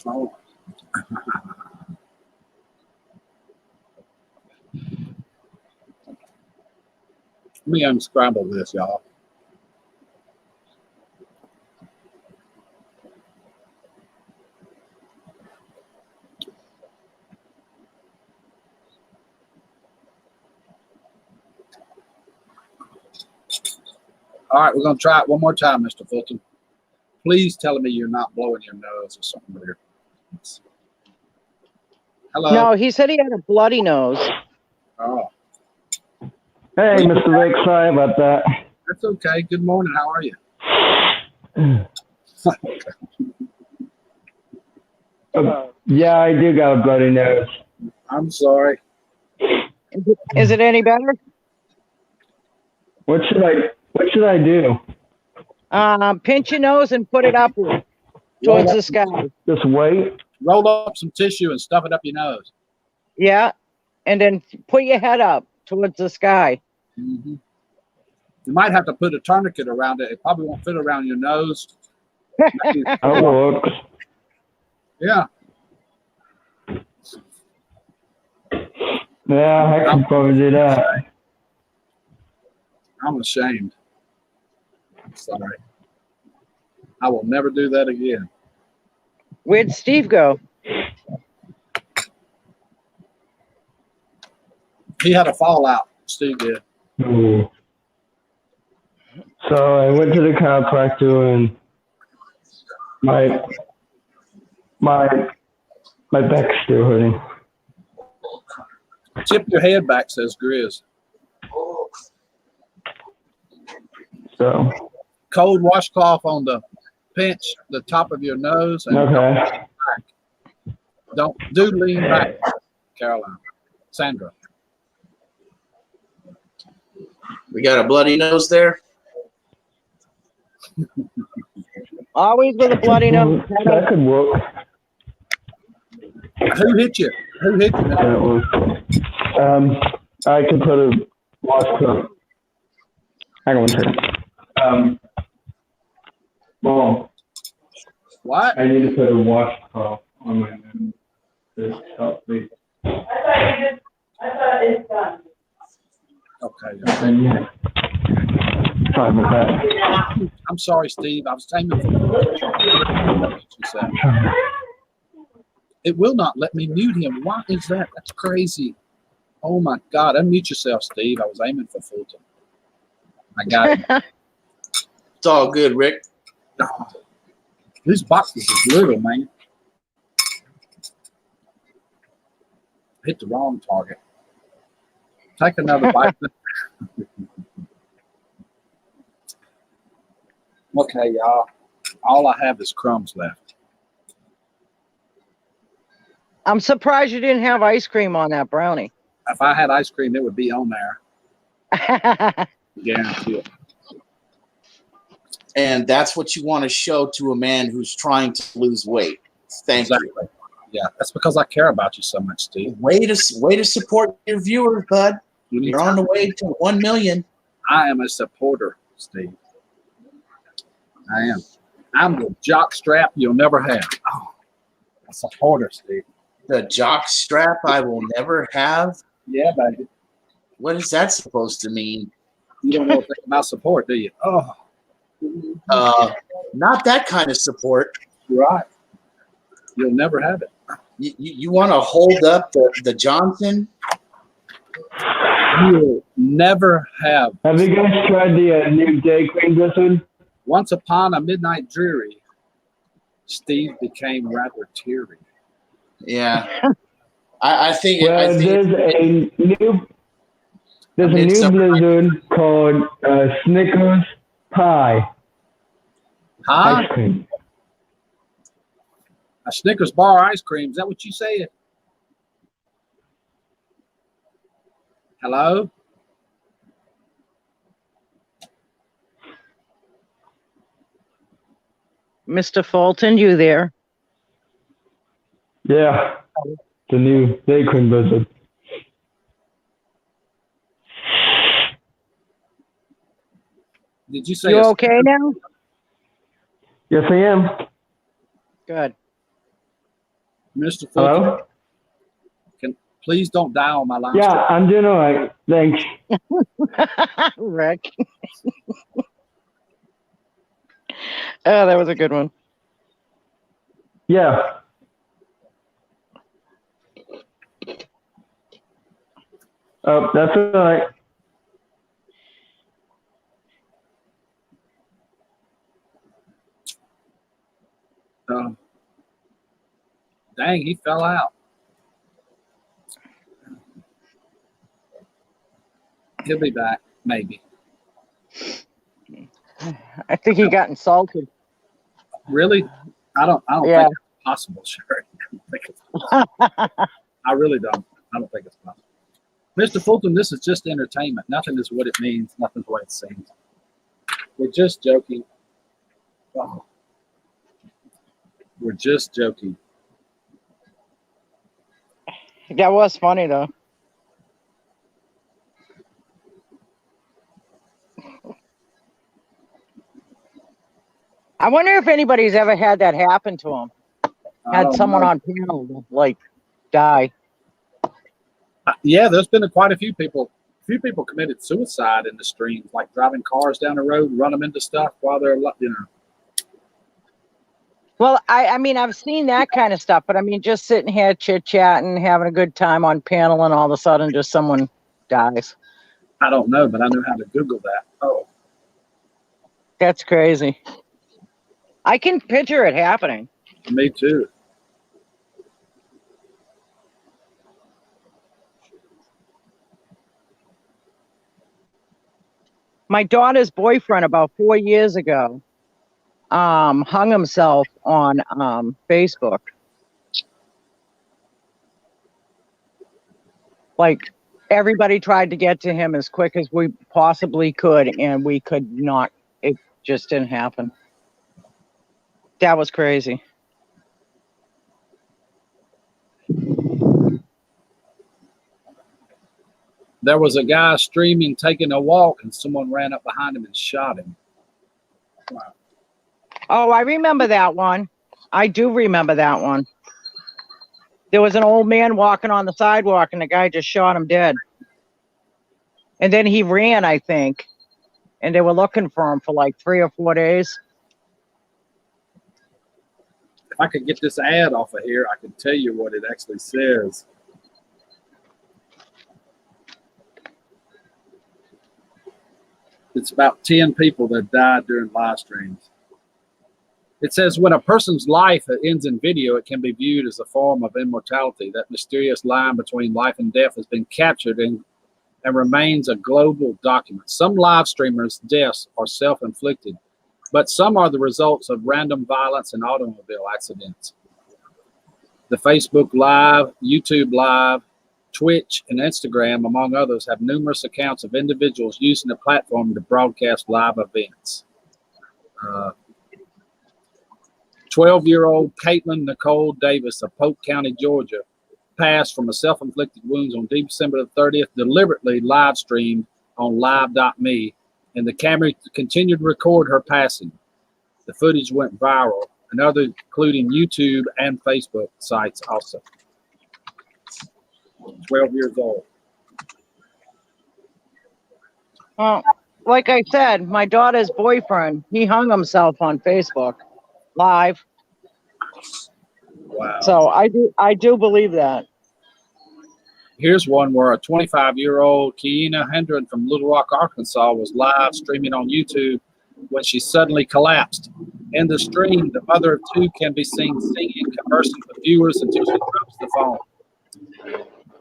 Oh. Let me unscramble this, y'all. All right, we're going to try it one more time, Mr. Fulton. Please tell me you're not blowing your nose or something weird. Hello. No, he said he had a bloody nose. Oh, Hey, Mr. Rick, sorry about that. that's okay. Good morning. How are you? Yeah, I do got a bloody nose. I'm sorry. Is it any better? What should I do? Pinch your nose and put it upward towards the sky. Just wait? Roll up some tissue and stuff it up your nose. Yeah. And then put your head up towards the sky. Mm-hmm. You might have to put a tourniquet around it. It probably won't fit around your nose. Oh, look. Yeah. Yeah, I can probably do that. I'm ashamed. Sorry. I will never do that again. Where'd Steve go? He had a fallout. Steve did. Ooh. So I went to the chiropractor and my back's still hurting. Tip your head back, says Grizz. So Cold washcloth on the pinch, the top of your nose. And okay. Don't lean back, Caroline. Sandra. We got a bloody nose there. Always with a bloody nose. That could work. Who hit you? Who hit you? That was. I could put a washcloth. Hang on one second. Well, What? I need to put a washcloth on my nose. This help me. I thought it's done. Okay. And yeah. Sorry about that. I'm sorry, Steve. I was aiming for she said. It will not let me mute him. Why is that? That's crazy. Oh my God. Unmute yourself, Steve. I was aiming for Fulton. I got it. It's all good, Rick. Oh, these boxes is little, man. Hit the wrong target. Take another bite. Okay, y'all. All I have is crumbs left. I'm surprised you didn't have ice cream on that brownie. If I had ice cream, it would be on there. Guarantee it. And that's what you want to show to a man who's trying to lose weight. Thank you. Yeah, that's because I care about you so much, Steve. Way to support your viewers, bud. You're on the way to 1 million. I am a supporter, Steve. I am. I'm the jock strap you'll never have. Oh, a supporter, Steve. The jock strap I will never have. Yeah, baby. What is that supposed to mean? You don't know anything about support, do you? Oh. Not that kind of support. You're right. You'll never have it. You want to hold up the Johnson? You'll never have. Have you guys tried the new day cream blizzard? Once upon a midnight dreary, Steve became rather teary. Yeah. I think. Well, I think there's a new blizzard called Snickers Pie Huh? ice cream. A Snickers bar ice cream. Is that what you said? Hello? Mr. Fulton, you there? Yeah, the new day cream blizzard. Did you say You a okay now? Yes, I am. Good. Mr. Fulton? Hello? Please don't die on my line. Yeah, I'm doing all right. Thanks. Rick. Oh, that was a good one. Yeah. Oh, that's all right. Dang, he fell out. He'll be back, maybe. I think he got insulted. Really? I don't Yeah. think it's possible, Sherry. I really don't. I don't think it's possible. Mr. Fulton, this is just entertainment. Nothing is what it means. Nothing's what it seems. We're just joking. Oh. We're just joking. That was funny, though. I wonder if anybody's ever had that happen to them. Had someone on panel, like, die. Yeah, there's been quite a few people. A few people committed suicide in the streams, like driving cars down the road, run them into stuff while they're, you know. Well, I mean, I've seen that kind of stuff, but I mean, just sitting here chit-chatting, having a good time on panel, and all of a sudden just someone dies. I don't know, but I know how to Google that. Oh. That's crazy. I can picture it happening. Me too. My daughter's boyfriend about 4 years ago hung himself on Facebook. Like, everybody tried to get to him as quick as we possibly could, and we could not. It just didn't happen. That was crazy. There was a guy streaming, taking a walk, and someone ran up behind him and shot him. Wow. Oh, I remember that one. I do remember that one. There was an old man walking on the sidewalk, and the guy just shot him dead. And then he ran, I think, and they were looking for him for like 3 or 4 days. If I could get this ad off of here, I could tell you what it actually says. It's about 10 people that died during live streams. It says, when a person's life ends in video, it can be viewed as a form of immortality. That mysterious line between life and death has been captured and remains a global document. Some live streamers' deaths are self-inflicted, but some are the results of random violence and automobile accidents. The Facebook Live, YouTube Live, Twitch, and Instagram, among others, have numerous accounts of individuals using the platform to broadcast live events. 12-year-old Caitlin Nicole Davis of Polk County, Georgia, passed from a self-inflicted wounds on December the 30th, deliberately live streamed on live.me, and the camera continued to record her passing. The footage went viral, and others, including YouTube and Facebook sites also. 12 years old. Well, like I said, my daughter's boyfriend, he hung himself on Facebook Live. Wow. So I do believe that. Here's one where a 25-year-old Kiana Hendren from Little Rock, Arkansas was live streaming on YouTube when she suddenly collapsed. In the stream, the mother of two can be seen singing, conversing with viewers until she dropped up the phone.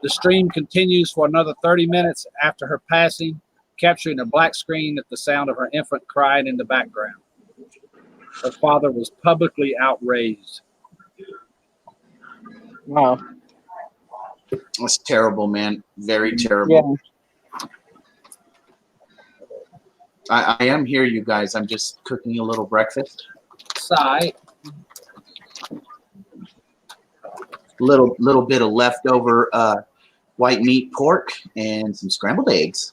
The stream continues for another 30 minutes after her passing, capturing a black screen at the sound of her infant crying in the background. Her father was publicly outraged. Wow. That's terrible, man. Very terrible. Yeah. I am here, you guys. I'm just cooking a little breakfast. Sigh. Little bit of leftover white meat pork and some scrambled eggs.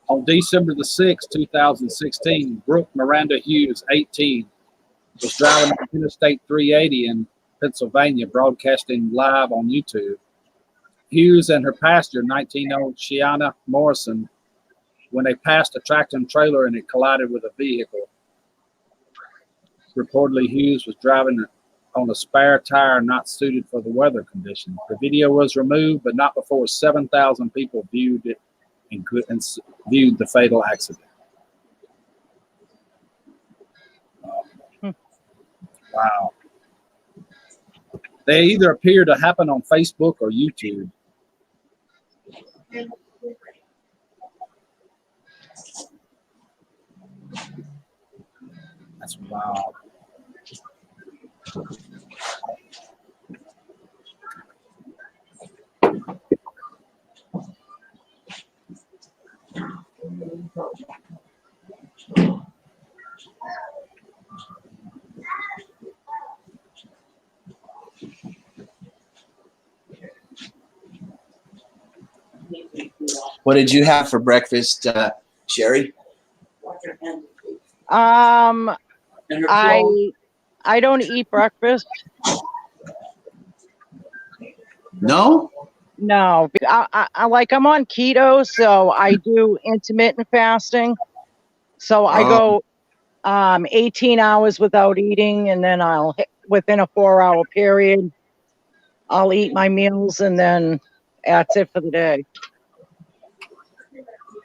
On December the 6th, 2016, Brooke Miranda Hughes, 18, was driving on Interstate 380 in Pennsylvania, broadcasting live on YouTube. Hughes and her passenger, 19-year-old Shiana Morrison, when they passed a tractor and trailer and it collided with a vehicle. Reportedly, Hughes was driving on a spare tire not suited for the weather conditions. The video was removed, but not before 7,000 people viewed it and viewed the fatal accident. Wow. They either appear to happen on Facebook or YouTube. That's wild. What did you have for breakfast, Sherry? I don't eat breakfast. No? No, I'm on keto, so I do intermittent fasting. So I go 18 hours without eating, and then within a 4-hour period, I'll eat my meals, and then that's it for the day.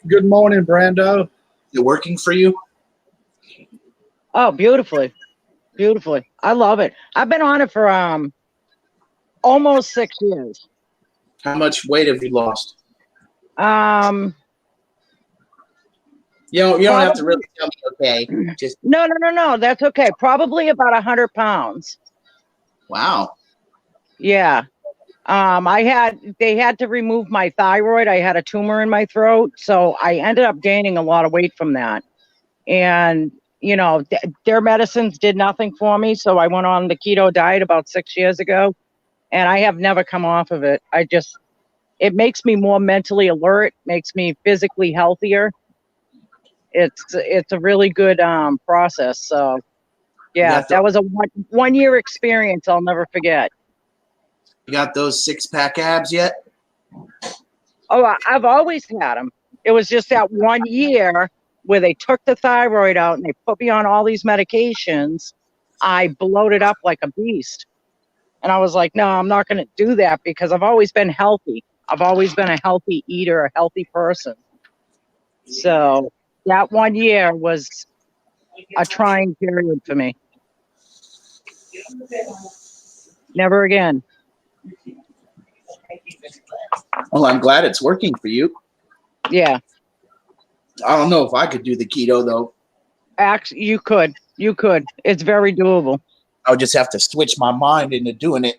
Good morning, Brando. Is it working for you? Oh, beautifully. Beautifully. I love it. I've been on it for almost 6 years. How much weight have you lost? You don't have to really tell me, okay? Just No. That's okay. Probably about 100 pounds. wow. Yeah. They had to remove my thyroid. I had a tumor in my throat. So I ended up gaining a lot of weight from that. And, you know, their medicines did nothing for me. So I went on the keto diet about 6 years ago, and I have never come off of it. It makes me more mentally alert, makes me physically healthier. It's a really good process. So yeah, that was a 1 year experience I'll never forget. You got those 6-pack abs yet? Oh, I've always had them. It was just that 1 year where they took the thyroid out and they put me on all these medications. I bloated up like a beast. And I was like, no, I'm not going to do that, because I've always been healthy. I've always been a healthy eater, a healthy person. So that 1 year was a trying period for me. Never again. Well, I'm glad it's working for you. Yeah. I don't know if I could do the keto, though. Actually, you could. It's very doable. I would just have to switch my mind into doing it.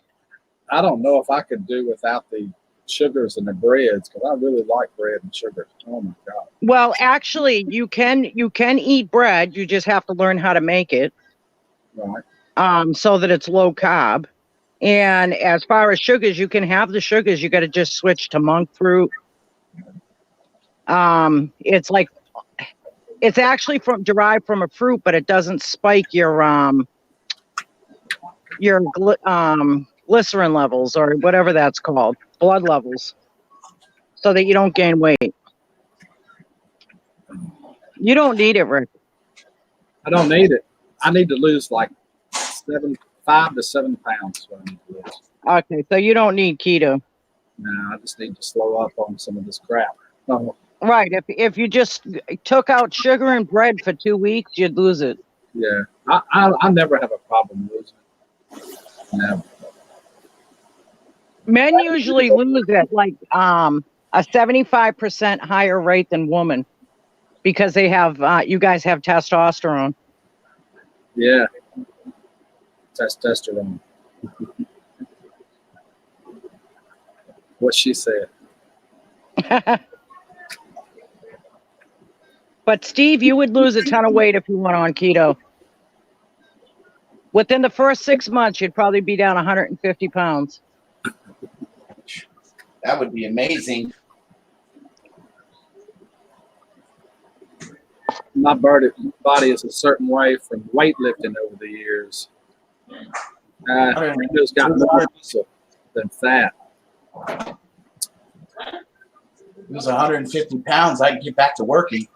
I don't know if I could do without the sugars and the breads, because I really like bread and sugar. Oh my God. Well, actually, you can eat bread. You just have to learn how to make it. Right. So that it's low carb. And as far as sugars, you can have the sugars. You got to just switch to monk fruit. It's actually derived from a fruit, but it doesn't spike your glycerin levels, or whatever that's called, blood levels, so that you don't gain weight. You don't need it, Rick. I don't need it. I need to lose like 5 to 7 pounds. Is what I need to lose. Okay, so you don't need keto. No, I just need to slow up on some of this crap. Oh, Right. If you just took out sugar and bread for 2 weeks, you'd lose it. yeah. I never have a problem losing it. Never. Men usually lose it like a 75% higher rate than women because they have you guys have testosterone. Yeah. Testosterone. What she said. But Steve, you would lose a ton of weight if you went on keto. Within the first 6 months, you'd probably be down 150 pounds. That would be amazing. My body is a certain way from weightlifting over the years. It's got more muscle than fat. It was 150 pounds. I could get back to working.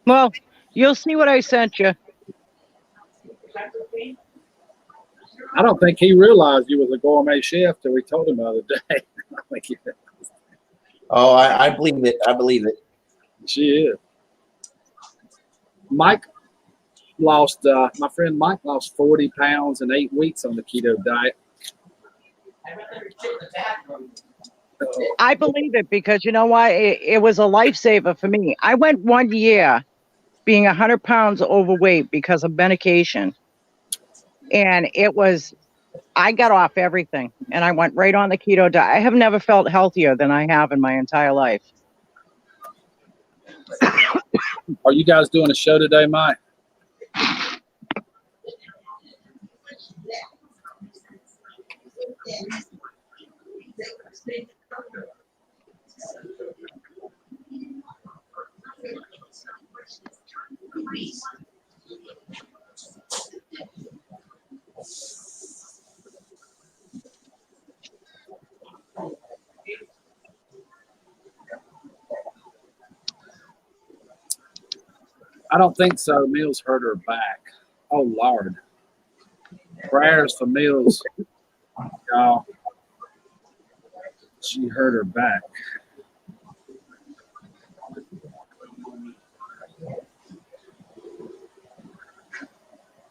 Well, you'll see what I sent you. I don't think he realized you was a gourmet chef till we told him the other day. I think he realized. Oh, I believe it. I believe it. She is. Mike lost, my friend Mike lost 40 pounds in 8 weeks on the keto diet. I believe it because you know why? It was a lifesaver for me. I went 1 year being 100 pounds overweight because of medication. And I got off everything and I went right on the keto diet. I have never felt healthier than I have in my entire life. Are you guys doing a show today, Mike? I don't think so. Mills hurt her back. Oh, Lord. Prayers for Mills. Y'all. She hurt her back.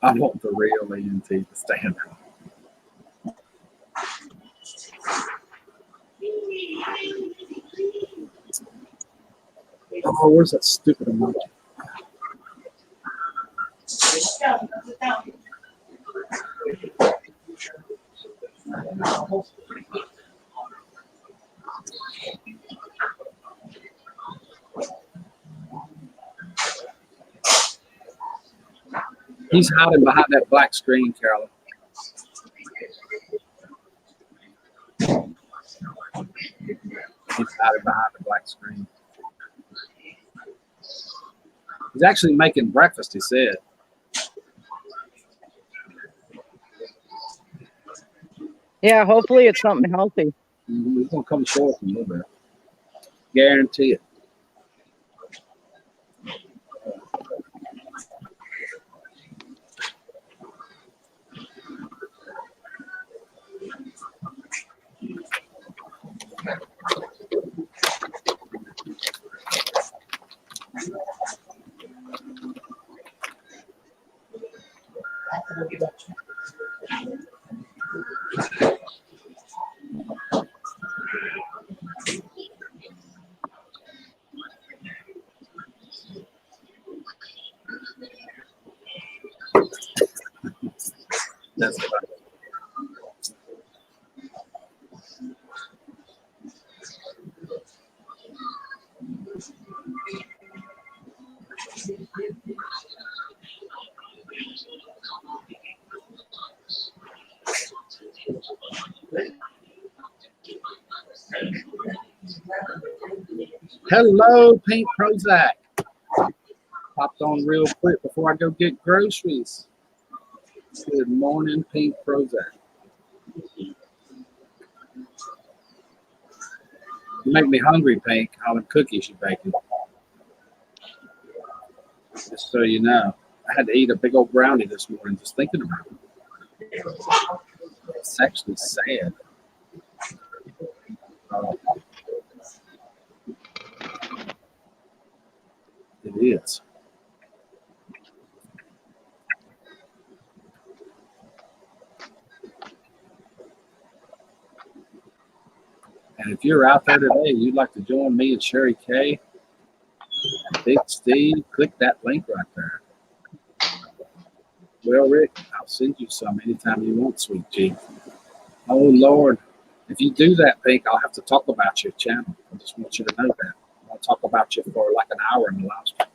I want the real ENT to stand up. Oh, where's that stupid emoji? He's hiding behind that black screen, Carolyn. He's hiding behind the black screen. He's actually making breakfast, he said. Yeah, hopefully it's something healthy. He's going to come short a little bit. Guarantee it. That's right. Hello, Pink Prozac. Popped on real quick before I go get groceries. Good morning, Pink Prozac. You make me hungry, Pink. All the cookies you baking. Just so you know, I had to eat a big old brownie this morning just thinking about it. It's actually sad. It is. And if you're out there today, you'd like to join me and Sherry Kay, Big Steve, click that link right there. Well, Rick, I'll send you some anytime you want, Sweet G. Oh, Lord. If you do that, Pink, I'll have to talk about your channel. I just want you to know that. I'll talk about you for like an hour in the live stream.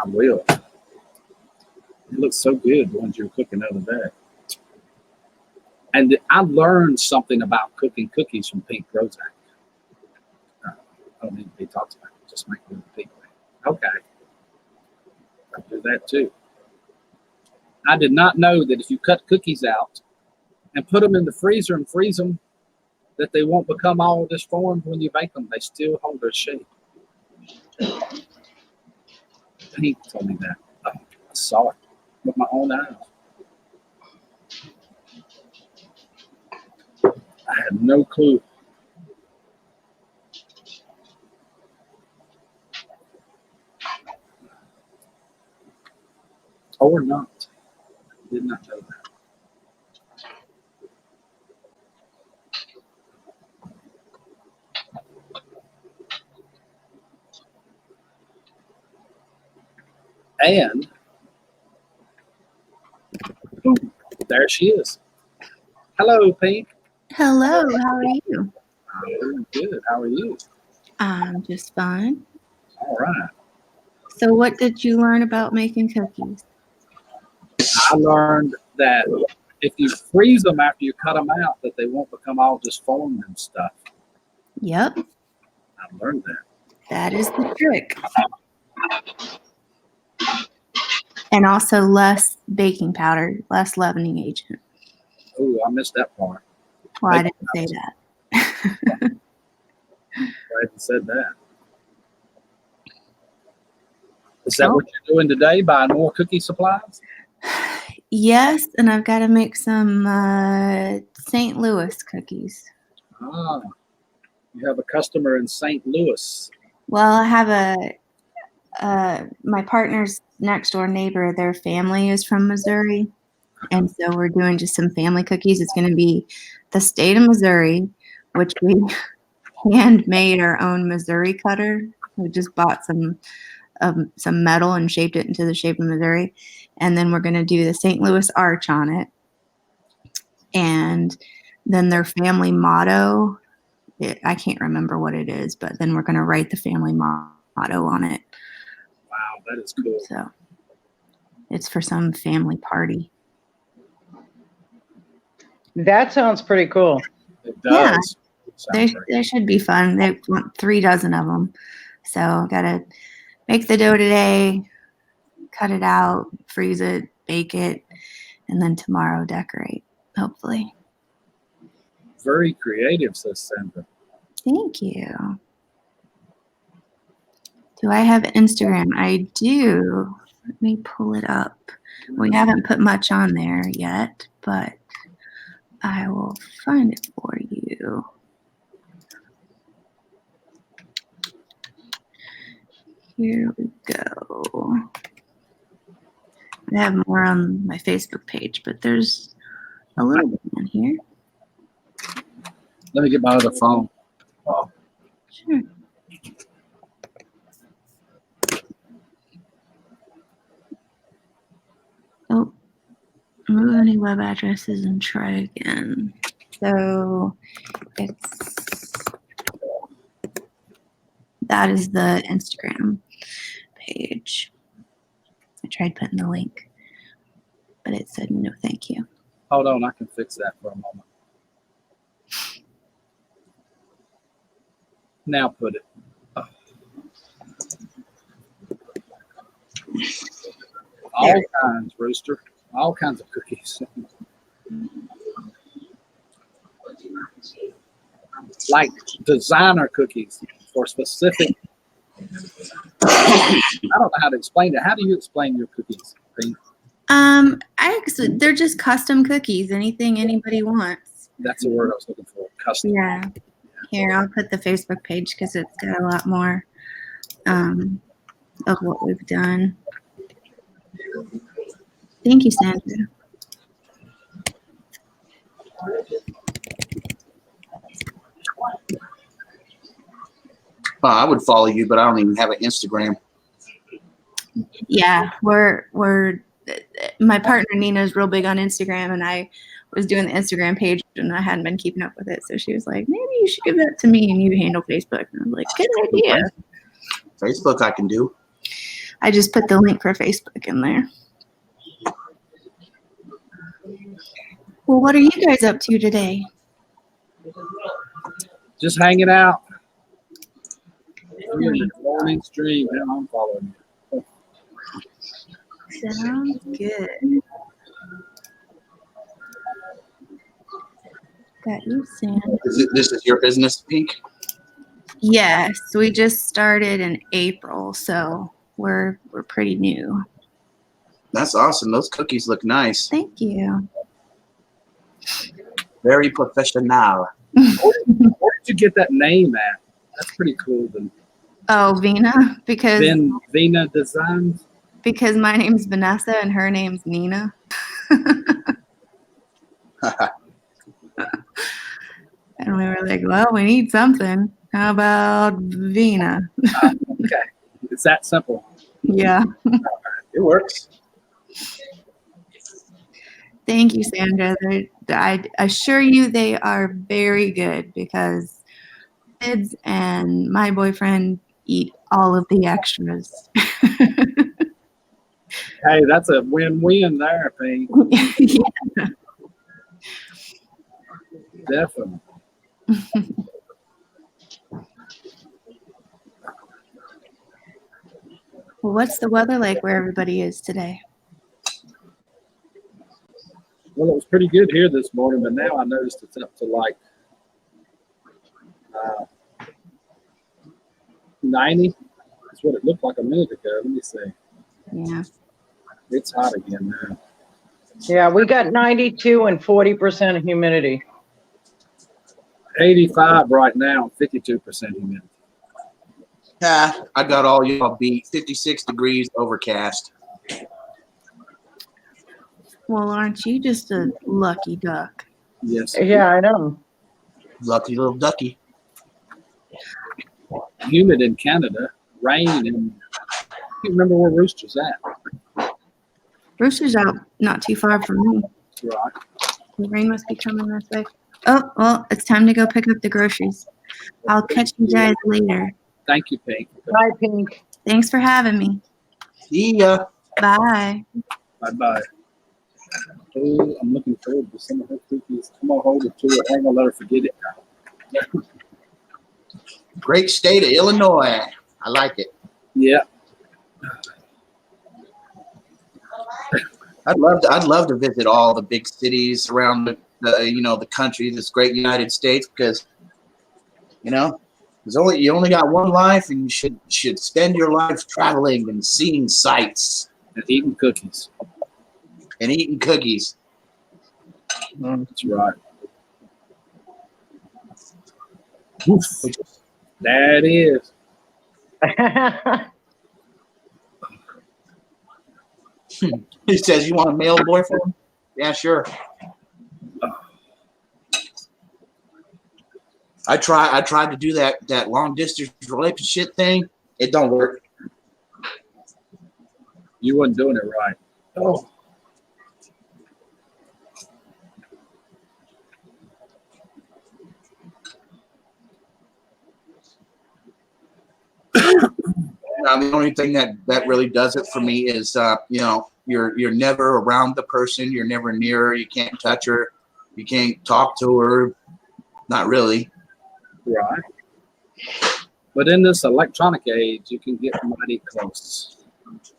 I will. It looks so good, the ones you were cooking the other day. And I learned something about cooking cookies from Pink Prozac. I don't need to be talked about. Just make them pink. Okay. I'll do that too. I did not know that if you cut cookies out and put them in the freezer and freeze them, that they won't become all disformed when you bake them. They still hold their shape. Pink told me that. I saw it with my own eyes. I had no clue. Or not. Did not know that. And there she is. Hello, Pink. Hello, how are you? I'm good. How are you? I'm just fine. All right. So what did you learn about making cookies? I learned that if you freeze them after you cut them out, that they won't become all disformed and stuff. Yep, I learned that. that is the trick. And also less baking powder, less leavening agent. Oh, I missed that part. Well, I didn't say that. I hadn't said that. Is that what you're doing today? Buying more cookie supplies? Yes, and I've got to make some St. Louis cookies. Ah, you have a customer in St. Louis. Well, I have my partner's next door neighbor, their family is from Missouri. And so we're doing just some family cookies. It's going to be the state of Missouri, which we handmade our own Missouri cutter. We just bought some metal and shaped it into the shape of Missouri. And then we're going to do the St. Louis arch on it. And then their family motto, I can't remember what it is, but then we're going to write the family motto on it. Wow, that is cool. So it's for some family party. That sounds pretty cool. It does. Yeah, they should be fun. They want 3 dozen of them. So I've got to make the dough today, cut it out, freeze it, bake it, and then tomorrow decorate, hopefully. Very creative, says Sandra. Thank you. Do I have Instagram? I do. Let me pull it up. We haven't put much on there yet, but I will find it for you. Here we go. I have more on my Facebook page, but there's a little bit on here. Let me get my other phone. Oh. Sure. Oh, remove any web addresses and try again. So that is the Instagram page. I tried putting the link, but it said no thank you. Hold on, I can fix that for a moment. Now put it. Oh. All kinds, Rooster. All kinds of cookies. like designer cookies for specific. I don't know how to explain it. How do you explain your cookies, Pete? They're just custom cookies. Anything anybody wants. That's the word I was looking for. Custom. Yeah. Here, I'll put the Facebook page because it's got a lot more of what we've done. Thank you, Sandra. I would follow you, but I don't even have an Instagram. Yeah, we're my partner Nina is real big on Instagram, and I was doing the Instagram page and I hadn't been keeping up with it. So she was like, maybe you should give that to me and you handle Facebook. And I was like, good idea. Facebook I can do. I just put the link for Facebook in there. Well, what are you guys up to today? Just hanging out. Morning stream. Yeah, I'm following you. Sounds good. Got you, Sam. This is your business, Pink? Yes, we just started in April, so we're pretty new. That's awesome. Those cookies look nice. Thank you. Very professional. Where did you get that name at? That's pretty cool. Oh, Vina, because Vina Designs. Because my name's Vanessa and her name's Nina. And we were like, well, we need something. How about Vina? Okay. It's that simple. Yeah. It works. Thank you, Sandra. I assure you they are very good because kids and my boyfriend eat all of the extras. Hey, that's a win-win there, Pink. Yeah. Definitely. Well, what's the weather like where everybody is today? Well, it was pretty good here this morning, but now I noticed it's up to like 90. That's what it looked like a minute ago. Let me see. Yeah. It's hot again now. Yeah, we got 92 and 40% humidity. 85 right now, 52% humidity. Yeah, I got all y'all beat. 56 degrees overcast. Well, aren't you just a lucky duck? Yes. Yeah, I know. Lucky little ducky. Humid in Canada. Rain in. I can't remember where Rooster's at. Rooster's out not too far from me. Right. The rain must be coming this way. Oh, well, it's time to go pick up the groceries. I'll catch you guys later. Thank you, Pink. Bye, Pink. Thanks for having me. See ya. Bye. Bye-bye. Oh, I'm looking forward to some of her cookies. I'm going to hold it to her. I ain't going to let her forget it now. Great state of Illinois. I like it. Yeah. I'd love to visit all the big cities around the country, this great United States, because you only got one life, and you should spend your life traveling and seeing sights And eating cookies. and eating cookies. That's right. Oof. That is. He says, "You want a male boyfriend?" Yeah, sure. I tried to do that long distance relationship thing. It don't work. You wasn't doing it right. Oh. The only thing that really does it for me is you're never around the person, you're never near her, you can't touch her, you can't talk to her. Not really. Right. But in this electronic age, you can get mighty close.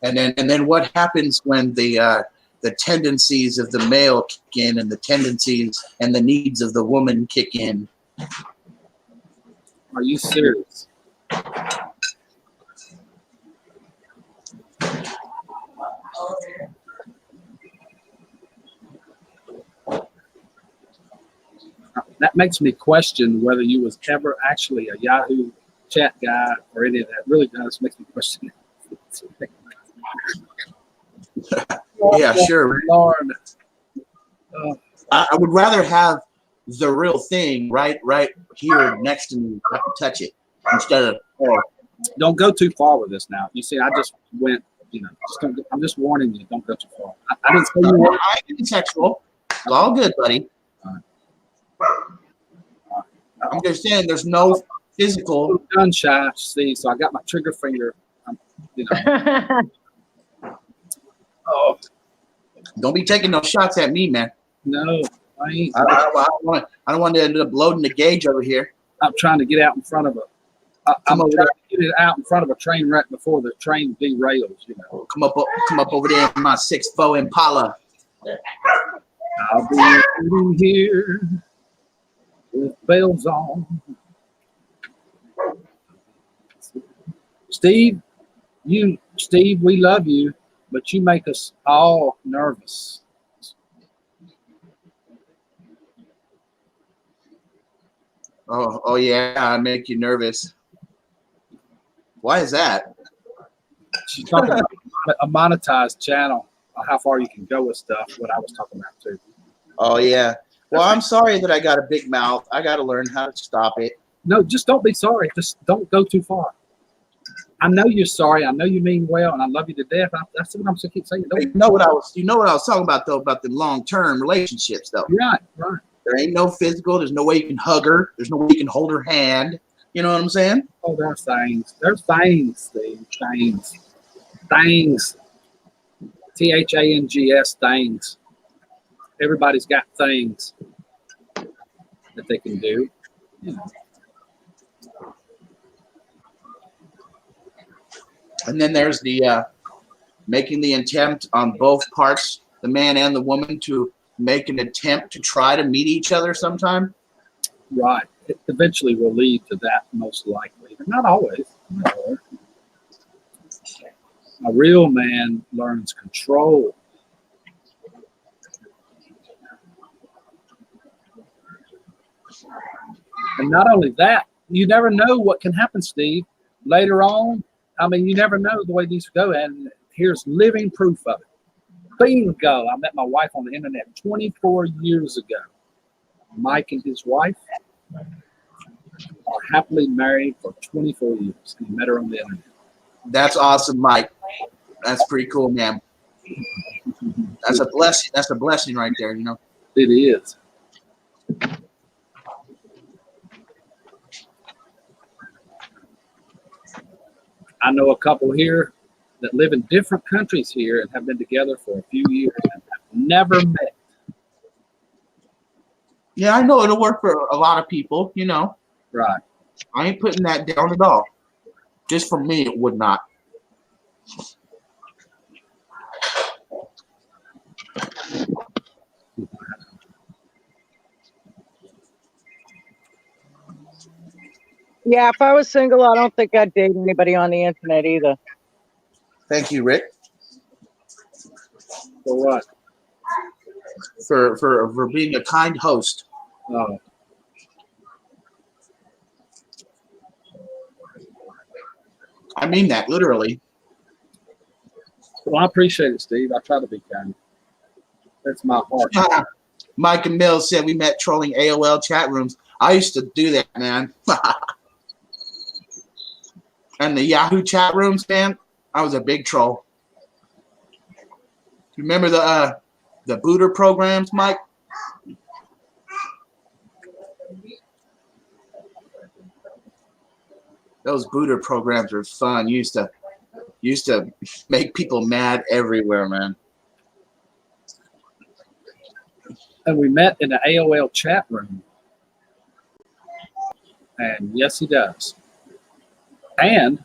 And then what happens when the the tendencies of the male kick in and the tendencies and the needs of the woman kick in. Are you serious? That makes me question whether you was ever actually a Yahoo chat guy or any of that. Really does makes me question. Yeah, sure. Lord. I would rather have the real thing right here next to me. I can touch it instead of. Oh. Don't go too far with this now. You see, I just went. Just don't. I'm just warning you. Don't go too far. I didn't say you were. I ain't sexual. It's all good, buddy. I'm just saying, there's no physical. Gun shy. See, so I got my trigger finger. Oh. Don't be taking no shots at me, man. No, I ain't. I don't want to end up loading the gauge over here. I'm trying to get out in front of I'm trying to get it out in front of a train wreck before the train derails. Come up over there in my 6'4" Impala. I'll be sitting here with bells on. Steve, we love you, but you make us all nervous. Oh yeah, I make you nervous. Why is that? She's talking about a monetized channel, how far you can go with stuff, what I was talking about too. Oh yeah. Well, I'm sorry that I got a big mouth. I got to learn how to stop it. No, just don't be sorry. Just don't go too far. I know you're sorry. I know you mean well, and I love you to death. That's what I'm going to keep saying. You know what I was talking about though, about the long-term relationships though. Right. There ain't no physical. There's no way you can hug her. There's no way you can hold her hand. You know what I'm saying? Oh, there's things. There's things, Steve. Things. THANGS, things. Everybody's got things that they can do. And then there's the making the attempt on both parts, the man and the woman, to make an attempt to try to meet each other sometime. Right. It eventually will lead to that, most likely, but not always. A real man learns control. And not only that, you never know what can happen, Steve. Later on, I mean, you never know the way these go, and here's living proof of it. Bingo! I met my wife on the internet 24 years ago. Mike and his wife are happily married for 24 years. He met her on the internet. That's awesome, Mike. That's pretty cool, man. That's a blessing. That's a blessing right there, you know. It is. I know a couple here that live in different countries here and have been together for a few years and have never met. Yeah, I know it'll work for a lot of people, you know. Right. I ain't putting that down at all. Just for me, it would not. Yeah, if I was single, I don't think I'd date anybody on the internet either. Thank you, Rick. For what? For being a kind host. Oh. I mean that literally. Well, I appreciate it, Steve. I try to be kind. That's my heart. Mike and Mills said we met trolling AOL chat rooms. I used to do that, man. And the Yahoo chat rooms, man, I was a big troll. You remember the booter programs, Mike? Those booter programs were fun. Used to make people mad everywhere, man. And we met in the AOL chat room. And yes, he does. And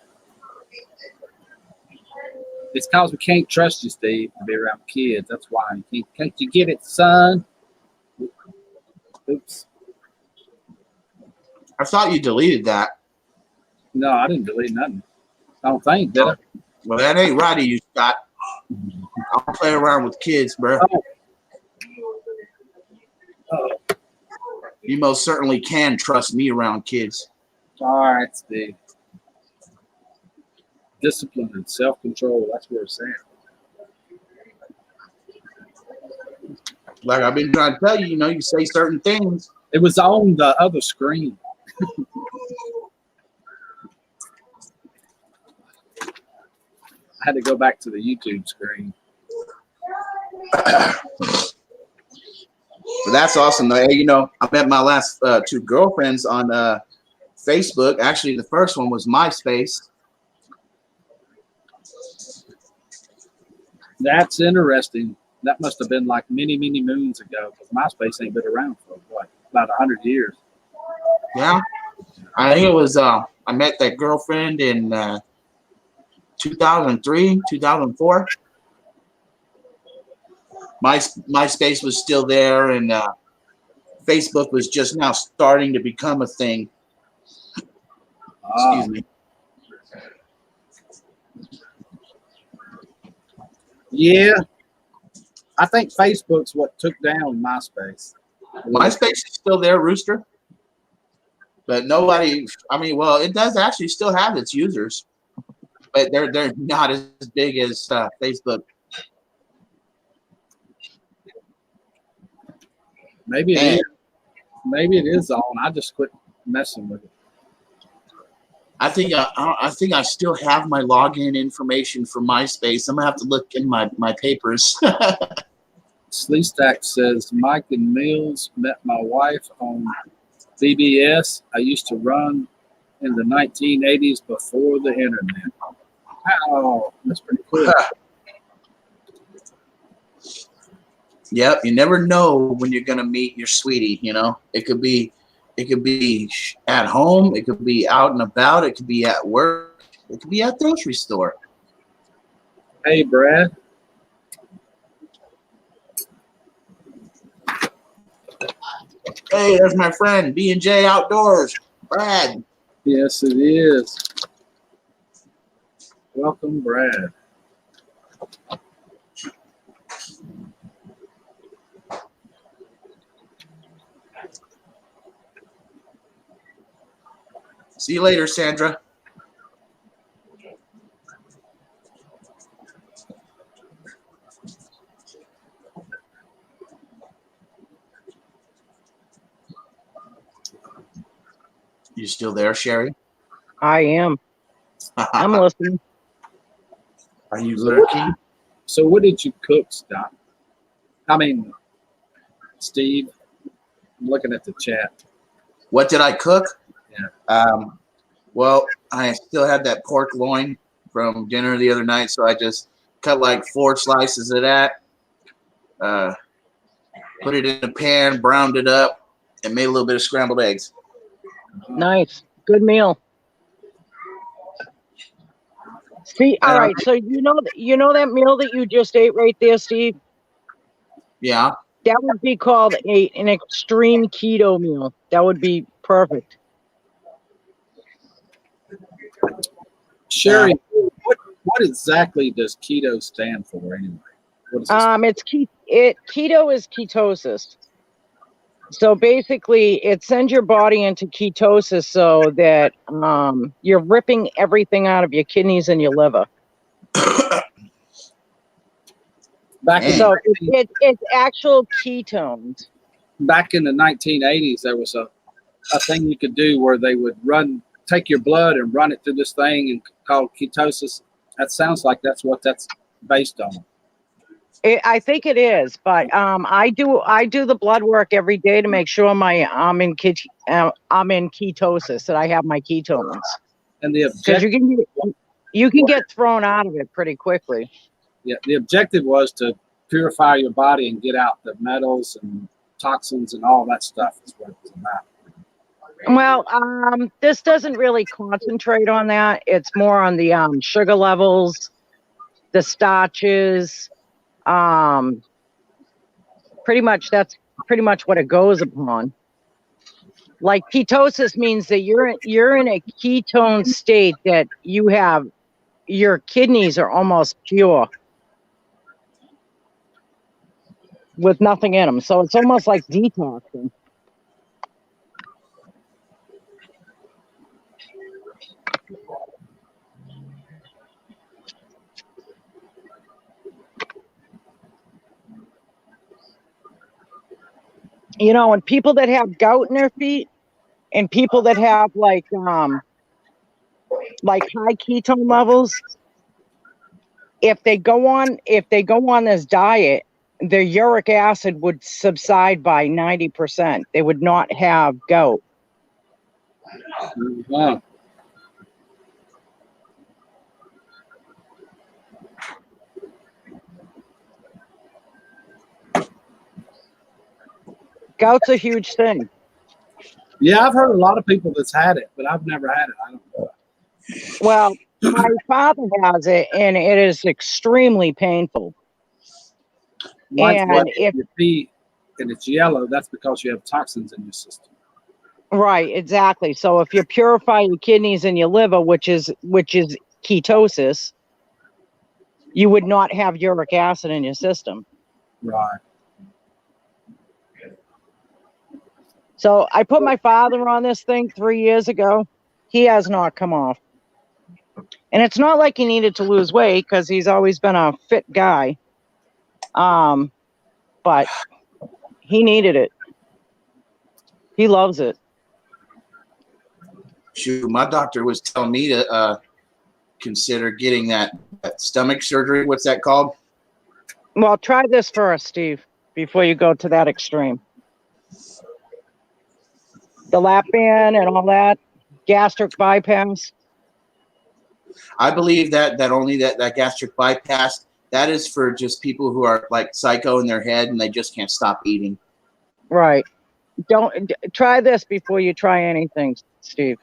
It's because we can't trust you, Steve, to be around kids. That's why. Can't you get it, son? Oops. I thought you deleted that. No, I didn't delete nothing. I don't think, did I? Well, that ain't right of you, Scott. I don't play around with kids, bro. Oh. You most certainly can trust me around kids. All right, Steve. Discipline and self-control. That's where it's at. Like I've been trying to tell you, you say certain things. It was on the other screen. I had to go back to the YouTube screen. But that's awesome, though. Hey, I met my last 2 girlfriends on Facebook. Actually, the first one was MySpace. That's interesting. That must have been like many, many moons ago, because MySpace ain't been around for what, about 100 years. Yeah, I think it was. I met that girlfriend in 2003, 2004. MySpace was still there, and Facebook was just now starting to become a thing. Excuse me. Yeah, I think Facebook's what took down MySpace. MySpace is still there, Rooster. But nobody, well, it does actually still have its users, but they're not as big as Facebook. Maybe it is. Maybe it is on. I just quit messing with it. I think I still have my login information for MySpace. I'm gonna have to look in my papers. Sleestack says Mike and Mills met my wife on BBS. I used to run in the 1980s before the internet. Wow, that's pretty cool. Yep, you never know when you're gonna meet your sweetie. It could be at home, it could be out and about, it could be at work, it could be at the grocery store. Hey, Brad. Hey, there's my friend B&J Outdoors, Brad. Yes, it is. Welcome, Brad. See you later, Sandra. You still there, Sherry? I am. I'm listening. Are you lurking? So what did you cook, Scott? Steve, I'm looking at the chat. What did I cook? Yeah. Well, I still had that pork loin from dinner the other night, so I just cut like 4 slices of that, put it in a pan, browned it up, and made a little bit of scrambled eggs. Nice. Good meal. See, all right. So you know that meal that you just ate right there, Steve? Yeah. That would be called an extreme keto meal. That would be perfect. Sherry, what exactly does keto stand for anyway? What is it? Keto is ketosis. So basically, it sends your body into ketosis so that you're ripping everything out of your kidneys and your liver. It's actual ketones. Back in the 1980s, there was a thing you could do where they would take your blood and run it through this thing and called ketosis. That sounds like that's what that's based on. I think it is, but I do the blood work every day to make sure I'm in ketosis, that I have my ketones. And the objective, you can get thrown out of it pretty quickly. Yeah, the objective was to purify your body and get out the metals and toxins and all that stuff. Is what it was about. Well, this doesn't really concentrate on that. It's more on the sugar levels, the starches. Pretty much that's pretty much what it goes upon. Like ketosis means that you're in a ketone state that you have your kidneys are almost pure with nothing in them. So it's almost like detoxing. You know, and people that have gout in their feet and people that have like high ketone levels, if they go on this diet, their uric acid would subside by 90%. They would not have gout. Wow. Gout's a huge thing. Yeah, I've heard a lot of people that's had it, but I've never had it. I don't know. Well, my father has it, and it is extremely painful. Like And what if you pee and it's yellow, that's because you have toxins in your system. right, exactly. So if you purify your kidneys and your liver, which is ketosis, you would not have uric acid in your system. Right. So I put my father on this thing 3 years ago. He has not come off. And it's not like he needed to lose weight because he's always been a fit guy. But he needed it. He loves it. Shoot, my doctor was telling me to consider getting that stomach surgery. What's that called? Well, try this first, Steve, before you go to that extreme. The lap band and all that, gastric bypass. I believe that only that gastric bypass, that is for just people who are like psycho in their head and they just can't stop eating. Right. Don't try this before you try anything, Steve.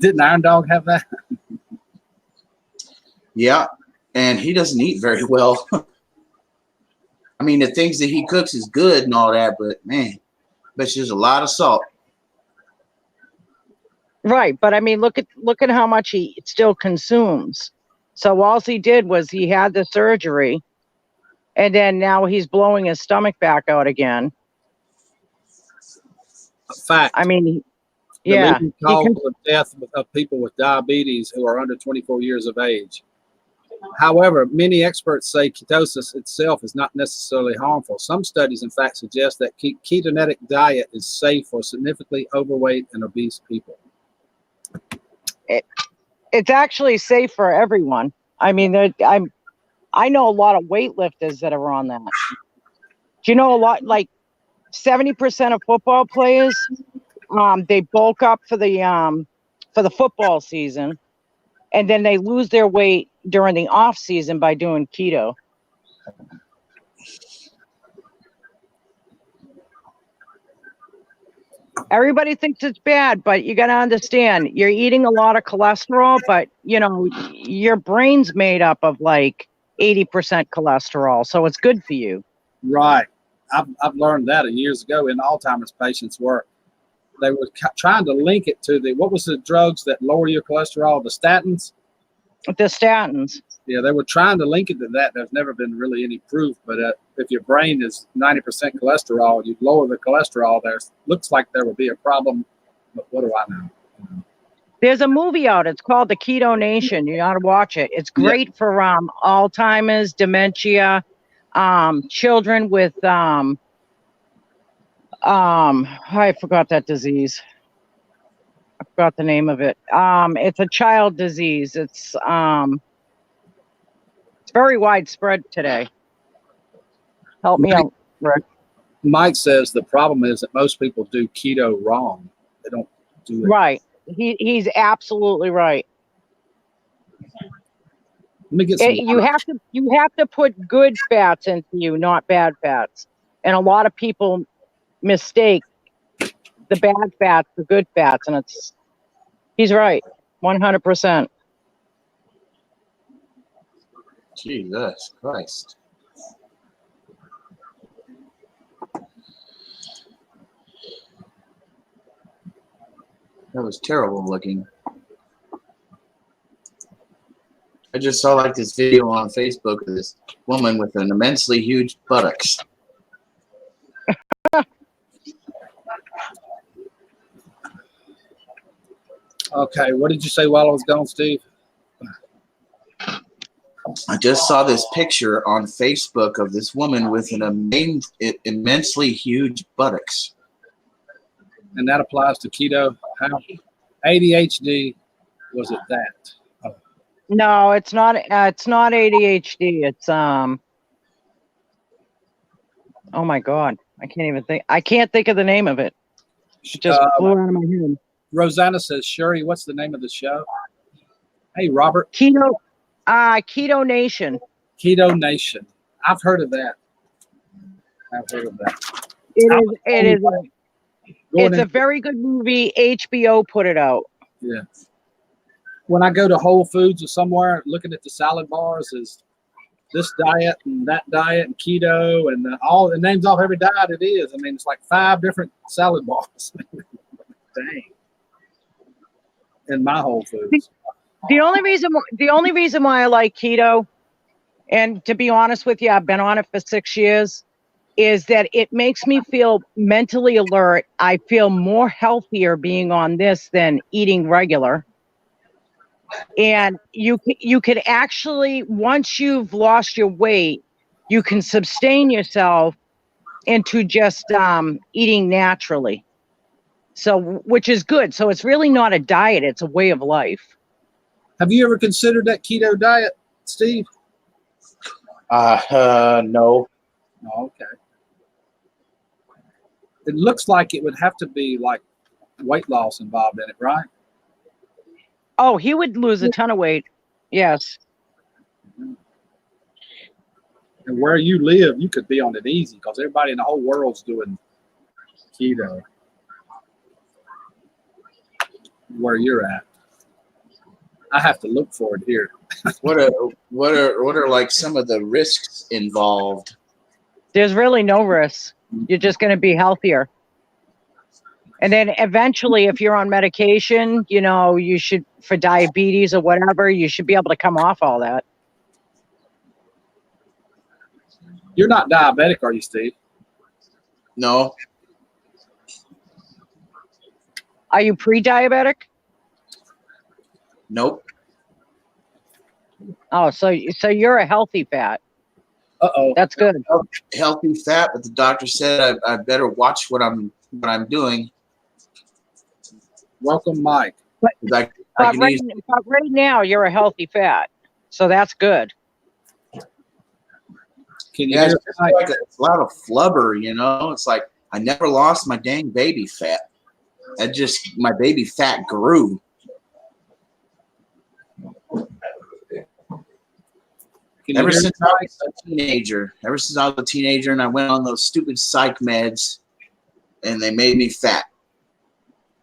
Didn't Iron Dog have that? Yeah, and he doesn't eat very well. I mean, the things that he cooks is good and all that, but man, but there's a lot of salt. Right, but I mean, look at how much he still consumes. So all he did was he had the surgery, and then now he's blowing his stomach back out again. A fact. I mean, The yeah, leading cause of death of people with diabetes who are under 24 years of age. However, many experts say ketosis itself is not necessarily harmful. Some studies, in fact, suggest that ketogenic diet is safe for significantly overweight and obese people. it's actually safe for everyone. I mean, I know a lot of weightlifters that are on that. Do you know a lot? Like 70% of football players, they bulk up for the football season, and then they lose their weight during the off season by doing keto. Everybody thinks it's bad, but you got to understand, you're eating a lot of cholesterol, but you know, your brain's made up of like 80% cholesterol, so it's good for you. Right. I've learned that years ago in Alzheimer's patients' work. They were trying to link it to what was the drugs that lower your cholesterol, the statins? The statins. Yeah, they were trying to link it to that. There's never been really any proof, but if your brain is 90% cholesterol, you lower the cholesterol, looks like there would be a problem, but what do I know? There's a movie out. It's called The Keto Nation. You ought to watch it. It's great for Alzheimer's, dementia, children with I forgot that disease. I forgot the name of it. It's a child disease. It's very widespread today. Help me out, Rick. Mike says the problem is that most people do keto wrong. They don't do it. Right. He's absolutely right. Let me get some You have to put good fats into you, not bad fats. And a lot of people mistake the bad fats for good fats, and he's right, 100%. Jesus Christ. That was terrible looking. I just saw like this video on Facebook of this woman with an immensely huge buttocks. Okay, what did you say while I was gone, Steve? I just saw this picture on Facebook of this woman with an immensely huge buttocks. And that applies to keto. How ADHD was it that? No, it's not. It's not ADHD. It's Oh my God, I can't even think. I can't think of the name of it. It just flew out of my head. Rosanna says, Shuri, what's the name of the show? Hey, Robert. Keto. Keto Nation. Keto Nation. I've heard of that. I've heard of that. It is. It's a very good movie. HBO put it out. Yeah. When I go to Whole Foods or somewhere, looking at the salad bars, is this diet and that diet and keto and all the names off every diet it is. I mean, it's like 5 different salad bars. Dang. In my Whole Foods. The only reason why I like keto, and to be honest with you, I've been on it for 6 years, is that it makes me feel mentally alert. I feel more healthier being on this than eating regular. And you could actually, once you've lost your weight, you can sustain yourself into just eating naturally. So, which is good. So it's really not a diet; it's a way of life. Have you ever considered that keto diet, Steve? No. No, okay. It looks like it would have to be like weight loss involved in it, right? Oh, he would lose a ton of weight. Yes. And where you live, you could be on it easy because everybody in the whole world's doing keto. Where you're at, I have to look for it here. What are like some of the risks involved? There's really no risks. You're just going to be healthier. And then eventually, if you're on medication, you know, you should, for diabetes or whatever, you should be able to come off all that. You're not diabetic, are you, Steve? No. Are you pre-diabetic? Nope. Oh, so you're a healthy fat. Uh-oh. That's good. Healthy fat, but the doctor said I better watch what I'm doing. Welcome, Mike. But right now, you're a healthy fat, so that's good. Can you Yeah, hear it's like a lot of flubber, you know? It's like I never lost my dang baby fat. My baby fat grew. Ever since I was a teenager, and I went on those stupid psych meds, and they made me fat.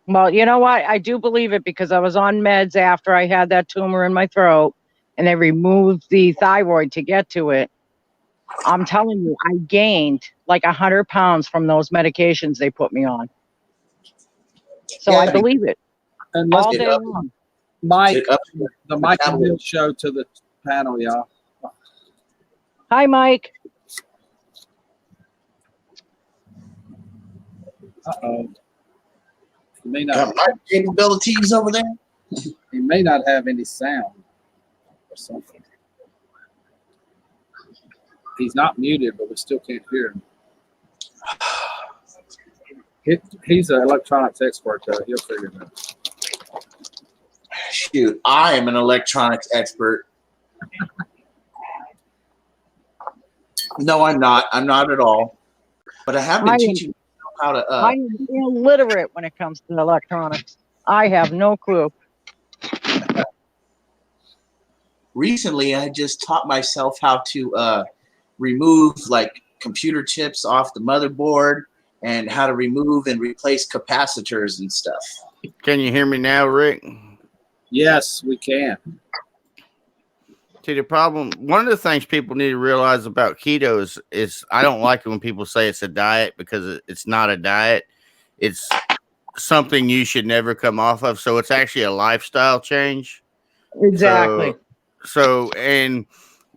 Well, you know what? I do believe it because I was on meds after I had that tumor in my throat, and they removed the thyroid to get to it. I'm telling you, I gained like 100 pounds from those medications they put me on. So Yeah, I believe it. And All day long. Mike, the Mike and Bill show to the panel, y'all. Hi, Mike. Uh-oh. He may Got not, my capabilities over there. he may not have any sound or something. He's not muted, but we still can't hear him. He's an electronics expert, though. He'll figure it out. Shoot, I am an electronics expert. No, I'm not. I'm not at all. But I have been teaching how to. I am illiterate when it comes to electronics. I have no clue. Recently, I just taught myself how to remove like computer chips off the motherboard and how to remove and replace capacitors and stuff. Can you hear me now, Rick? Yes, we can. See, the problem, one of the things people need to realize about keto is I don't like it when people say it's a diet, because it's not a diet. It's something you should never come off of. So it's actually a lifestyle change. Exactly. And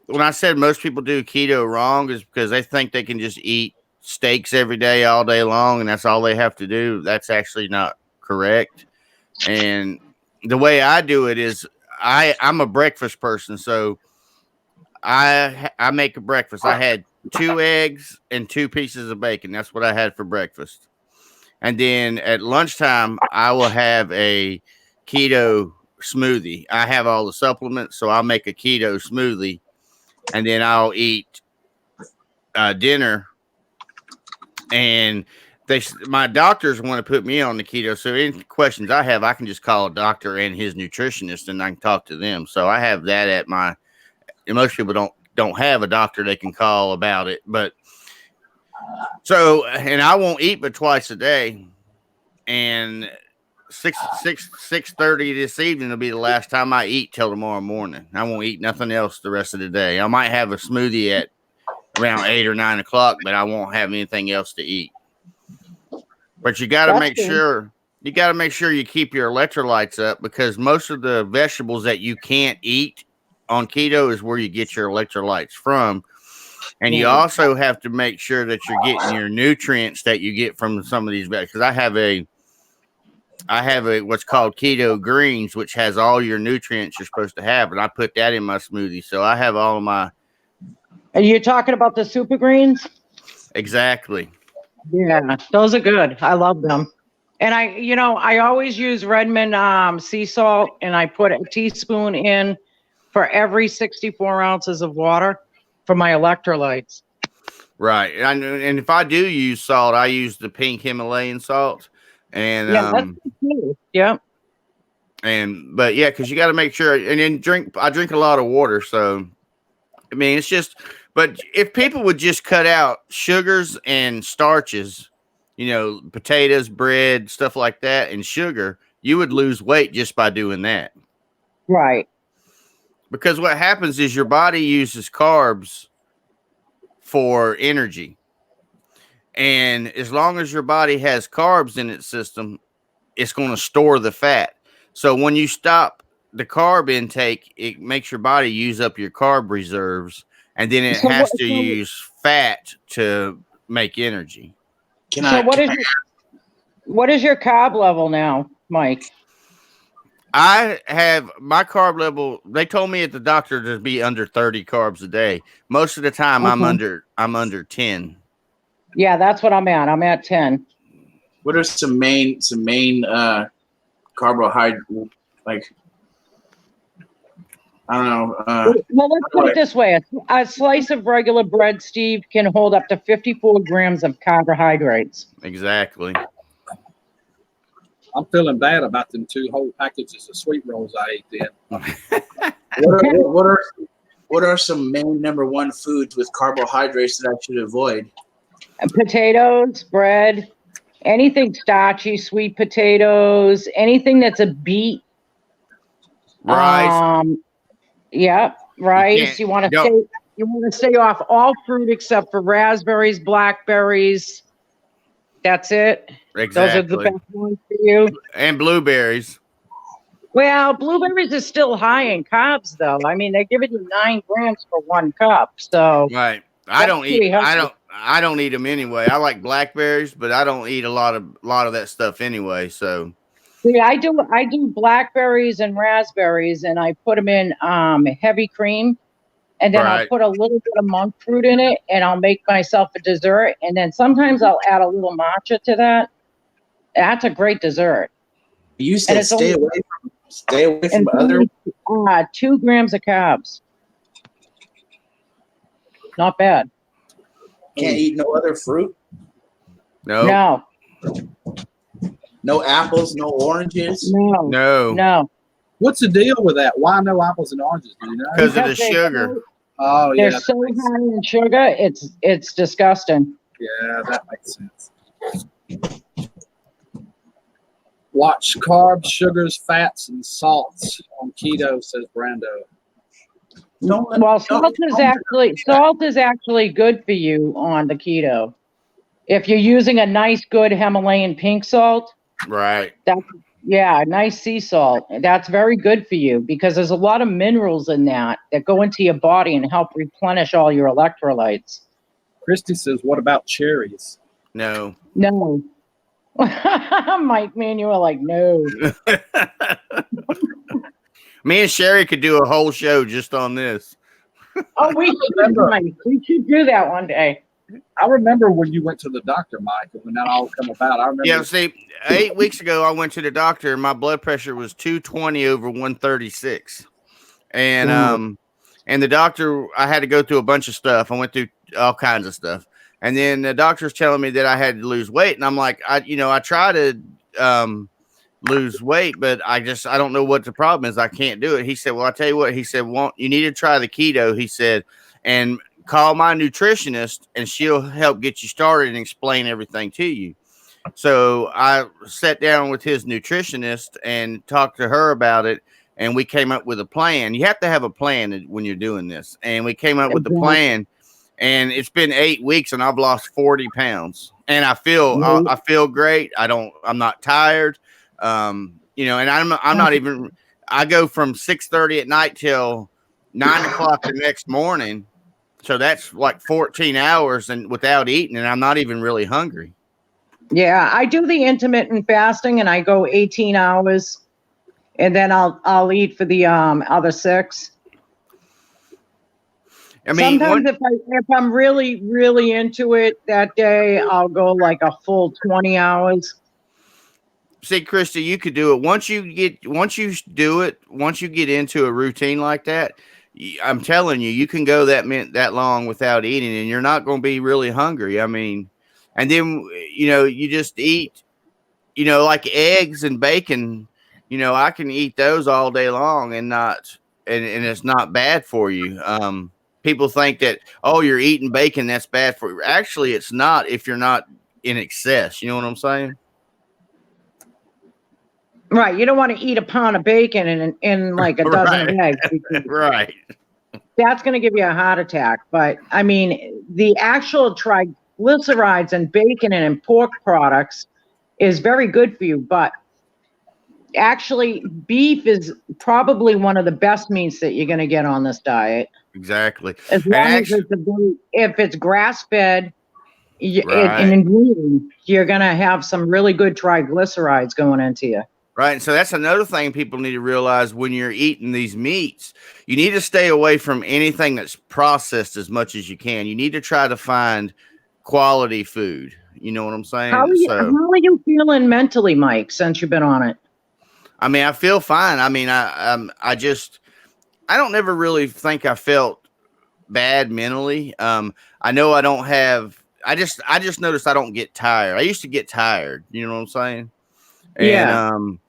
when I said most people do keto wrong, is because they think they can just eat steaks every day, all day long, and that's all they have to do. That's actually not correct. And the way I do it is I'm a breakfast person. So I make a breakfast. I had 2 eggs and 2 pieces of bacon. That's what I had for breakfast. And then at lunchtime, I will have a keto smoothie. I have all the supplements, so I'll make a keto smoothie, and then I'll eat dinner. And my doctors want to put me on the keto, so any questions I have, I can just call a doctor and his nutritionist, and I can talk to them. So I have that at my. And most people don't have a doctor they can call about it, but so, and I won't eat but twice a day, and 6:30 this evening will be the last time I eat till tomorrow morning. I won't eat nothing else the rest of the day. I might have a smoothie at around 8 or 9 o'clock, but I won't have anything else to eat. But you got to make sure you keep your electrolytes up, because most of the vegetables that you can't eat on keto is where you get your electrolytes from. And you also have to make sure that you're getting your nutrients that you get from some of these vegetables. Because I have a what's called keto greens, which has all your nutrients you're supposed to have, and I put that in my smoothie. So I have all of my. Are you talking about the super greens? Exactly. Yeah, those are good. I love them. And I always use Redmond sea salt, and I put a teaspoon in for every 64 ounces of water for my electrolytes. Right. And if I do use salt, I use the pink Himalayan salt. And that's good. Yeah. But yeah, because you got to make sure, and then I drink a lot of water. So I mean, it's just, but if people would just cut out sugars and starches, potatoes, bread, stuff like that, and sugar, you would lose weight just by doing that. Right. Because what happens is your body uses carbs for energy. And as long as your body has carbs in its system, it's going to store the fat. So when you stop the carb intake, it makes your body use up your carb reserves, and then it has to use fat to make energy. What is your carb level now, Mike? I have my carb level. They told me at the doctor to be under 30 carbs a day. Most of the time, I'm under 10. Yeah, that's what I'm at. I'm at 10. What are some main carbohydrate, like, I don't know. Well, let's put it this way. A slice of regular bread, Steve, can hold up to 54 grams of carbohydrates. Exactly. I'm feeling bad about them 2 whole packages of sweet rolls I ate then. What are some main number 1 foods with carbohydrates that I should avoid? Potatoes, bread, anything starchy, sweet potatoes, anything that's a beet. Rice. Yeah, rice. You want to stay off all fruit except for raspberries, blackberries. That's it. Exactly. Those are the best ones for you. And blueberries. Well, blueberries are still high in carbs, though. I mean, they're giving you 9 grams for 1 cup. So right. I don't eat them anyway. I like blackberries, but I don't eat a lot of that stuff anyway. So see, I do blackberries and raspberries, and I put them in heavy cream, and then I'll put a little bit of monk fruit in it, and I'll make myself a dessert. And then sometimes I'll add a little matcha to that. That's a great dessert. You said stay away from other 2 grams of carbs. Not bad. Can't eat no other fruit? No. No apples, no oranges? No. What's the deal with that? Why no apples and oranges? Do you know? Because of the sugar. They're so high in sugar, it's disgusting. Yeah, that makes sense. Watch carbs, sugars, fats, and salts on keto, says Brando. Well, salt is actually good for you on the keto. If you're using a nice, good Himalayan pink salt, Right. nice sea salt. That's very good for you because there's a lot of minerals in that go into your body and help replenish all your electrolytes. Christy says, what about cherries? No. No. Mike, me and you are like, no. Me and Sherry could do a whole show just on this. Oh, we should do that one day. I remember when you went to the doctor, Mike, and when that all come about. I remember. Yeah, see, 8 weeks ago, I went to the doctor, and my blood pressure was 220 over 136. And the doctor, I had to go through a bunch of stuff. I went through all kinds of stuff. And then the doctor's telling me that I had to lose weight. And I'm like, I try to lose weight, but I don't know what the problem is. I can't do it. He said, well, I'll tell you what. He said, well, you need to try the keto. He said, and call my nutritionist and she'll help get you started and explain everything to you. So I sat down with his nutritionist and talked to her about it. And we came up with a plan. You have to have a plan when you're doing this. And we came up with the plan. And it's been 8 weeks and I've lost 40 pounds. And I feel great. I'm not tired. And I'm not even, I go from 6:30 at night till 9 o'clock the next morning. So that's like 14 hours and without eating, and I'm not even really hungry. Yeah, I do the intermittent fasting and I go 18 hours and then I'll eat for the other 6. I mean, sometimes if I'm really, really into it that day, I'll go like a full 20 hours. See, Christy, you could do it once you get into a routine like that. I'm telling you, you can go that long without eating, and you're not going to be really hungry. I mean, and then you just eat, like eggs and bacon. I can eat those all day long, and it's not bad for you. People think that, oh, you're eating bacon, that's bad for you. Actually, it's not if you're not in excess. You know what I'm saying? Right. You don't want to eat a pound of bacon and like a dozen of eggs. Right. That's going to give you a heart attack. But I mean, the actual triglycerides in bacon and in pork products is very good for you. But actually, beef is probably one of the best meats that you're going to get on this diet. Exactly. As long as if it's grass fed and green, you're going to have some really good triglycerides going into you. Right. And so that's another thing people need to realize when you're eating these meats. You need to stay away from anything that's processed as much as you can. You need to try to find quality food. You know what I'm saying? How are you feeling mentally, Mike, since you've been on it? I mean, I feel fine. I mean, I don't never really think I felt bad mentally. I know I don't have, I just noticed I don't get tired. I used to get tired. You know what I'm saying? And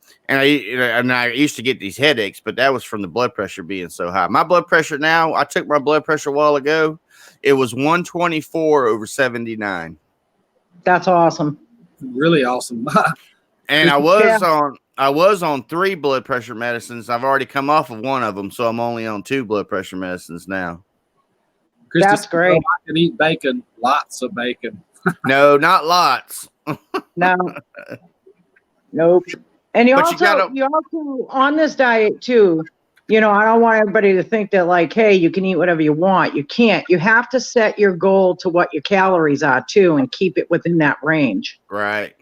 I used to get these headaches, but that was from the blood pressure being so high. My blood pressure now, I took my blood pressure a while ago. It was 124 over 79. That's awesome. Really awesome. And I was on 3 blood pressure medicines. I've already come off of one of them, so I'm only on 2 blood pressure medicines now. Christy, that's great. I can eat bacon, lots of bacon. No, not lots. No. Nope. And you also on this diet too, I don't want everybody to think that like, hey, you can eat whatever you want. You can't. You have to set your goal to what your calories are too and keep it within that range. Right.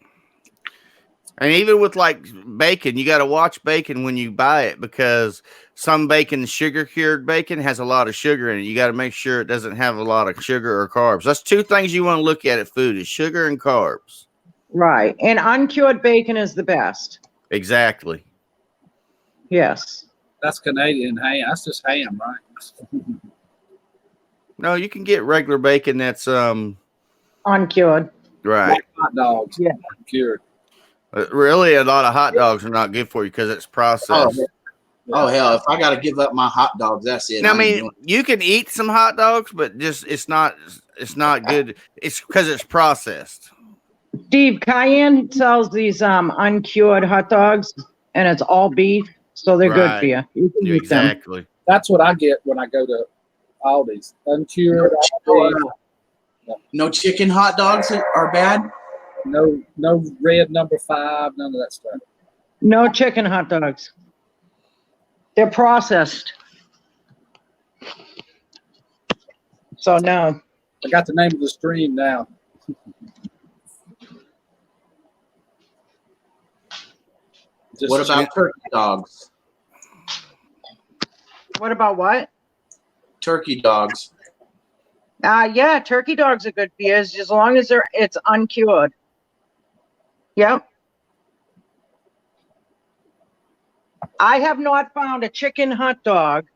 And even with like bacon, you got to watch bacon when you buy it because some bacon, sugar cured bacon, has a lot of sugar in it. You got to make sure it doesn't have a lot of sugar or carbs. That's 2 things you want to look at food is sugar and carbs. Right. And uncured bacon is the best. Exactly. Yes. That's Canadian ham. That's just ham, right? No, you can get regular bacon that's uncured. Right. Like hot dogs. Yeah. Cured. Really, a lot of hot dogs are not good for you because it's processed. Oh hell! If I got to give up my hot dogs, that's it. I mean, you can eat some hot dogs, but just it's not good. It's because it's processed. Steve, Cayenne sells these uncured hot dogs, and it's all beef, so they're good for you. You can eat them. That's what I get when I go to Aldi's. Uncured, No chicken hot dogs are bad. no red number 5, none of that stuff. No chicken hot dogs. They're processed. So no. I got the name of the stream now. What about turkey dogs? What about what? Turkey dogs. Yeah, turkey dogs are good for you as long as it's uncured. Yep. I have not found a chicken hot dog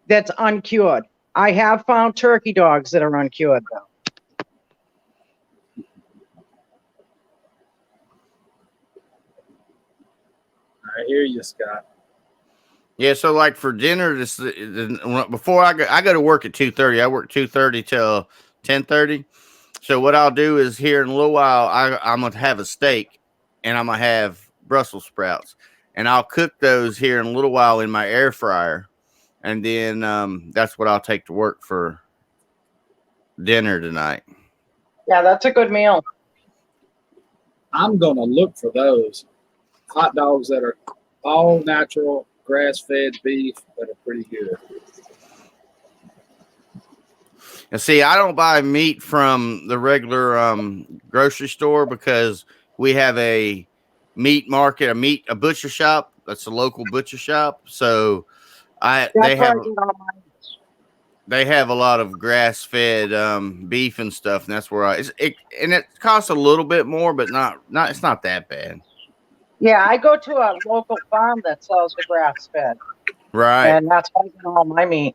that's uncured. I have found turkey dogs that are uncured though. I hear you, Scott. Yeah, so like for dinner, before I go to work at 2:30. I work 2:30 till 10:30. So what I'll do is here in a little while, I'm gonna have a steak, and I'm gonna have Brussels sprouts, and I'll cook those here in a little while in my air fryer, and then that's what I'll take to work for dinner tonight. Yeah, that's a good meal. I'm gonna look for those hot dogs that are all natural, grass-fed beef that are pretty good. And see, I don't buy meat from the regular grocery store because we have a meat market, a butcher shop. That's a local butcher shop. So they have a lot of grass-fed beef and stuff, and that's where it costs a little bit more, but not it's not that bad. Yeah, I go to a local farm that sells the grass fed. Right. And that's why I get all my meat.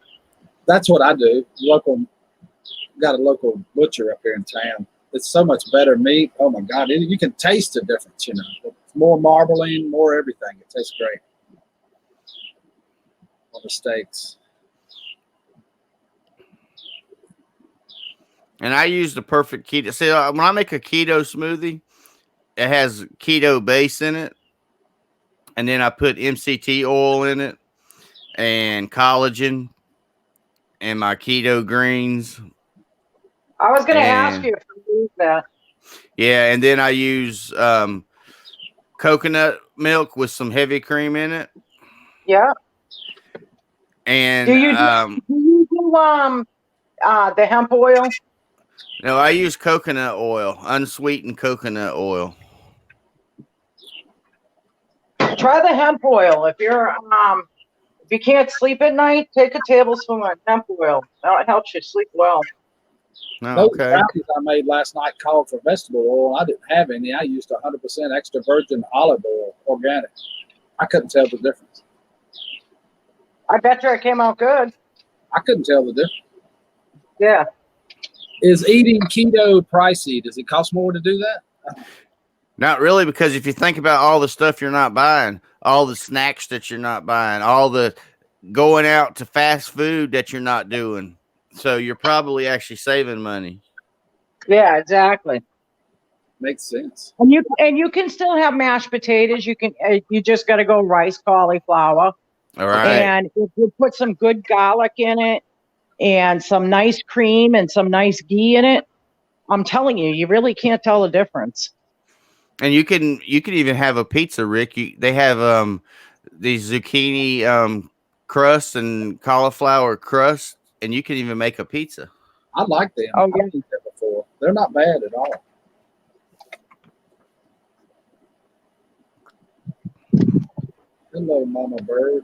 That's what I do. Got a local butcher up here in town. It's so much better meat. Oh my God, you can taste the difference. You know, it's more marbling, more everything. It tastes great. All the steaks. And I use the perfect keto. See, when I make a keto smoothie, it has keto base in it, and then I put MCT oil in it, and collagen, and my keto greens. I was going to ask you if you use that. Yeah, and then I use coconut milk with some heavy cream in it. Yeah. And do you do the hemp oil? No, I use coconut oil, unsweetened coconut oil. Try the hemp oil. If you can't sleep at night, take a tablespoon of hemp oil. That helps you sleep well. Oh, okay. Those brownies I made last night called for vegetable oil. I didn't have any. I used 100% extra virgin olive oil, organic. I couldn't tell the difference. I bet you it came out good. I couldn't tell the difference. Yeah. Is eating keto pricey? Does it cost more to do that? Not really, because if you think about all the stuff you're not buying, all the snacks that you're not buying, all the going out to fast food that you're not doing, so you're probably actually saving money. Yeah, exactly. Makes sense. And you can still have mashed potatoes. You just got to go rice cauliflower. All right. And if you put some good garlic in it and some nice cream and some nice ghee in it, I'm telling you, you really can't tell the difference. And you can even have a pizza, Rick. They have these zucchini crust and cauliflower crust, and you can even make a pizza. I like them. Oh, I've eaten them before. They're not bad at all. Hello, Mama Bird.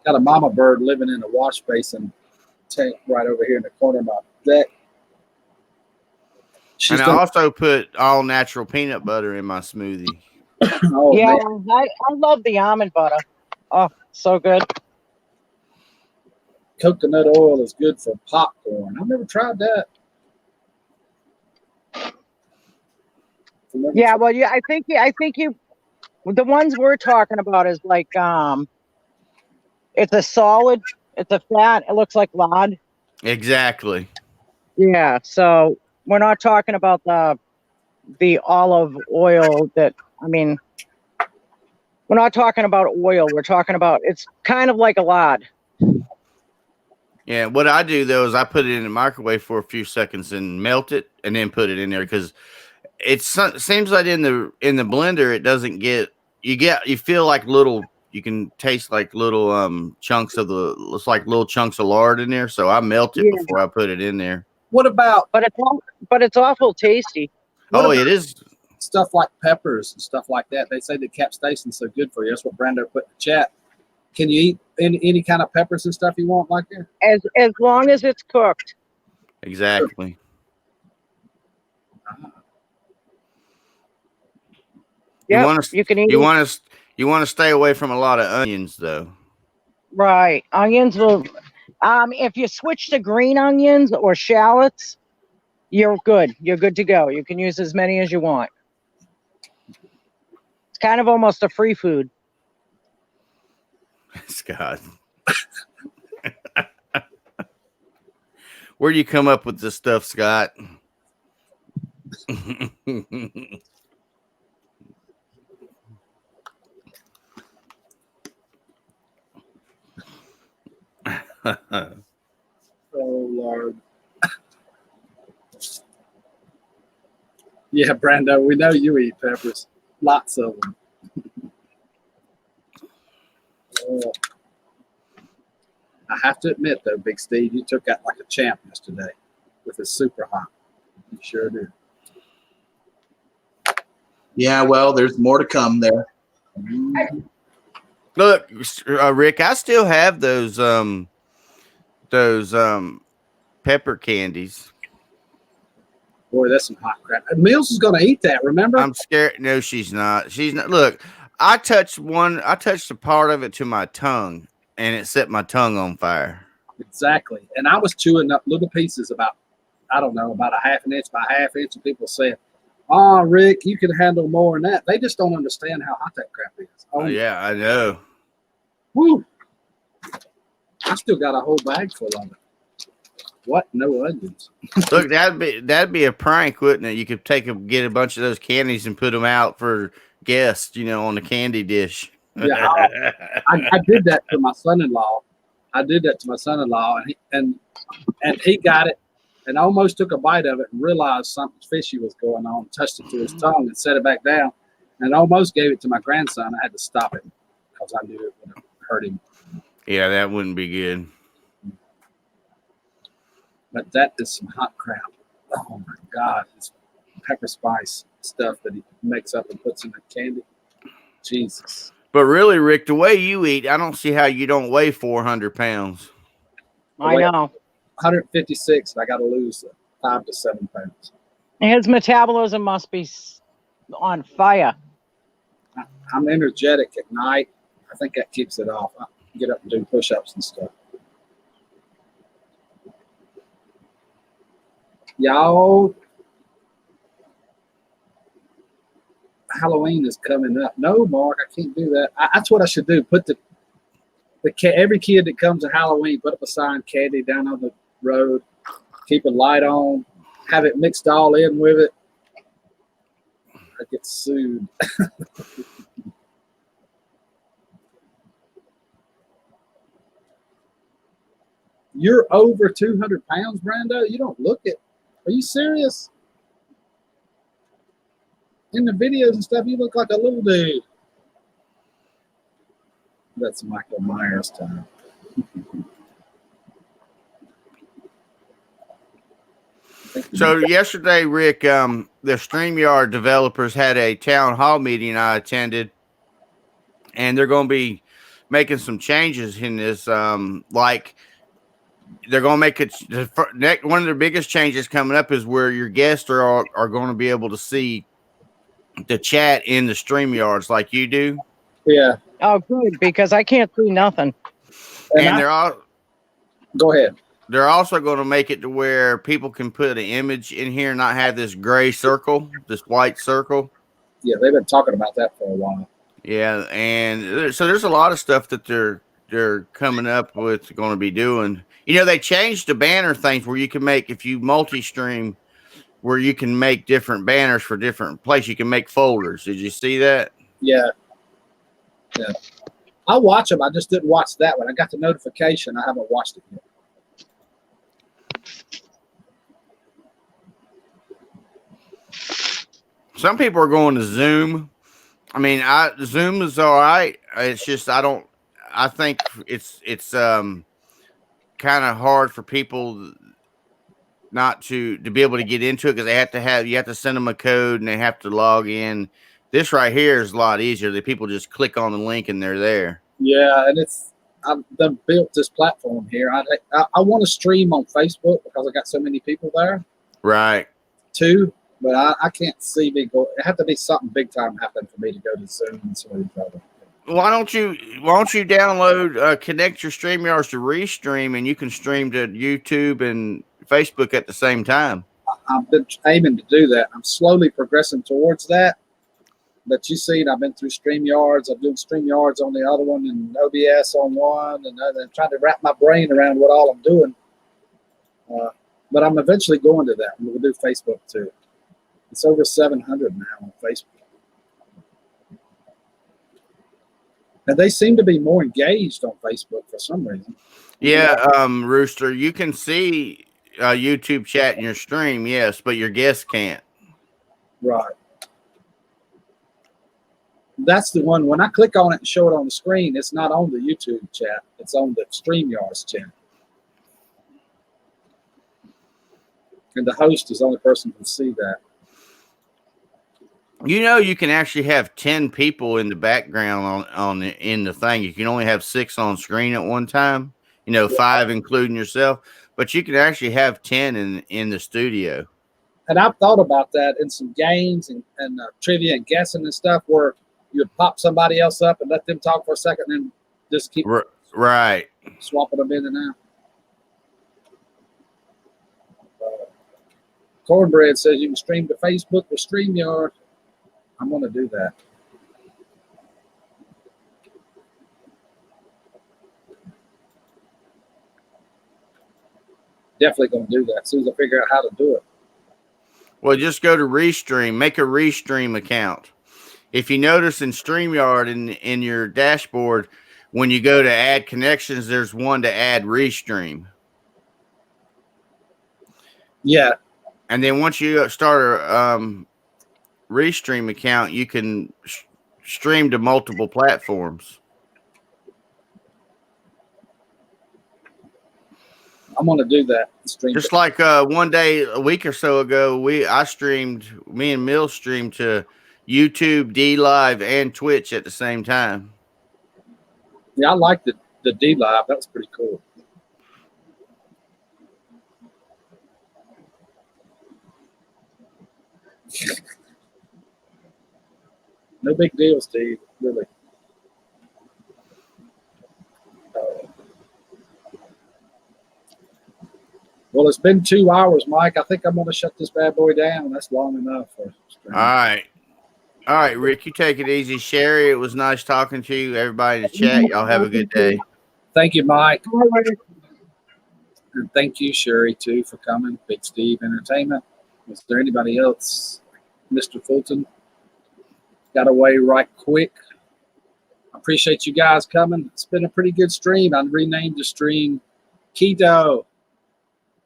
Got a mama bird living in a wash basin tank right over here in the corner of my deck. And I also put all natural peanut butter in my smoothie. Oh, yeah, man. I love the almond butter. Oh, so good. Coconut oil is good for popcorn. I've never tried that. Yeah, well, I think you. The ones we're talking about is like it's a solid, it's a fat. It looks like lard. Exactly. Yeah, so we're not talking about the olive oil that, I mean, We're not talking about oil. We're talking about, it's kind of like a lard. Yeah, what I do though is I put it in the microwave for a few seconds and melt it, and then put it in there because it seems like in the blender it doesn't get you feel like little, you can taste like little chunks of it's like little chunks of lard in there. So I melt it before I put it in there. What about But it's awful tasty. What Oh, about it is. stuff like peppers and stuff like that? They say that capsaicin's so good for you. That's what Brando put in the chat. Can you eat any kind of peppers and stuff you want like that? As long as it's cooked. Exactly. Yeah, you can eat you it. want to stay away from a lot of onions though. Right. Onions will, if you switch to green onions or shallots, you're good. You're good to go. You can use as many as you want. It's kind of almost a free food. Scott. Where do you come up with this stuff, Scott? Oh Lord. Yeah, Brando, we know you eat peppers. Lots of them. Oh. I have to admit, though, Big Steve, you took out like a champ yesterday with a super hot. You sure did. Yeah, well, there's more to come there. Look, Rick, I still have those pepper candies. Boy, that's some hot crap. Mills is going to eat that, remember? I'm scared. No, she's not. She's not. Look, I touched a part of it to my tongue, and it set my tongue on fire. Exactly. And I was chewing up little pieces about, I don't know, about a half an inch by half inch, and people said, "Oh, Rick, you can handle more than that." They just don't understand how hot that crap is. Oh yeah, I know. Woo! I still got a whole bag full of it. What? No onions. Look, that'd be a prank, wouldn't it? You could get a bunch of those candies and put them out for guests, on the candy dish. Yeah, I did that to my son-in-law. And he got it and almost took a bite of it and realized something fishy was going on. Touched it to his tongue and set it back down, and almost gave it to my grandson. I had to stop him because I knew it would hurt him. Yeah, that wouldn't be good. But that is some hot crap. Oh my God, it's pepper spice stuff that he makes up and puts in the candy. Jesus. But really, Rick, the way you eat, I don't see how you don't weigh 400 pounds. I know. 156. I got to lose 5 to 7 pounds. His metabolism must be on fire. I'm energetic at night. I think that keeps it off. I get up and do push-ups and stuff. Y'all, Halloween is coming up. No, Mark, I can't do that. That's what I should do. Put every kid that comes to Halloween, put up a sign, candy down on the road, keep a light on, have it mixed all in with it. I get sued. You're over 200 pounds, Brando? You don't look it. Are you serious? In the videos and stuff, you look like a little dude. That's Michael Myers time. So yesterday, Rick, the StreamYard developers had a town hall meeting I attended, and they're going to be making some changes in this. Like they're going to make it. One of the biggest changes coming up is where your guests are going to be able to see the chat in the StreamYards like you do. Yeah. Oh, good, because I can't see nothing. And they're all. Go ahead. They're also going to make it to where people can put an image in here and not have this gray circle, this white circle. Yeah, they've been talking about that for a while. Yeah, and so there's a lot of stuff that they're coming up with, going to be doing. They changed the banner things where you can make, if you multi-stream, where you can make different banners for different places. You can make folders. Did you see that? Yeah. Yeah. I watch them. I just didn't watch that one. I got the notification. I haven't watched it yet. Some people are going to Zoom. I mean, Zoom is all right. It's just I think it's kind of hard for people not to be able to get into it because you have to send them a code and they have to log in. This right here is a lot easier. The people just click on the link and they're there. Yeah, and I've built this platform here. I want to stream on Facebook because I got so many people there. Right. Too, but I can't see me go. It have to be something big time happen for me to go to Zoom and some of these other. Why don't you download connect your StreamYards to Restream and you can stream to YouTube and Facebook at the same time. I've been aiming to do that. I'm slowly progressing towards that. But you see, I've been through StreamYards. I'm doing StreamYards on the other one and OBS on one, and I'm trying to wrap my brain around what all I'm doing. But I'm eventually going to that. We'll do Facebook too. It's over 700 now on Facebook. And they seem to be more engaged on Facebook for some reason. Yeah, Rooster, you can see YouTube chat in your stream, yes, but your guests can't. Right. That's the one. When I click on it and show it on the screen, it's not on the YouTube chat. It's on the StreamYards chat. And the host is the only person who can see that. You know, you can actually have 10 people in the background in the thing. You can only have 6 on screen at one time. You know, 5 including yourself. But you can actually have 10 in the studio. And I've thought about that in some games and trivia and guessing and stuff where you pop somebody else up and let them talk for a second and then just keep right swapping them in and out. Cornbread says you can stream to Facebook with StreamYard. I'm going to do that. Definitely going to do that as soon as I figure out how to do it. Well, just go to Restream. Make a Restream account. If you notice in StreamYard in your dashboard, when you go to add connections, there's one to add Restream. Yeah. And then once you start a Restream account, you can stream to multiple platforms. I'm going to do that. Just like one day, a week or so ago, me and Mill streamed to YouTube, D Live, and Twitch at the same time. Yeah, I like the D Live. That was pretty cool. No big deal, Steve. Really. Well, it's been 2 hours, Mike. I think I'm going to shut this bad boy down. That's long enough for stream. All right, Rick, you take it easy. Sherry, it was nice talking to you. Everybody in the chat, y'all have a good day. Thank you, Mike. And thank you, Sherry, too, for coming. Big Steve Entertainment. Was there anybody else? Mr. Fulton got away right quick. I appreciate you guys coming. It's been a pretty good stream. I renamed the stream Keto.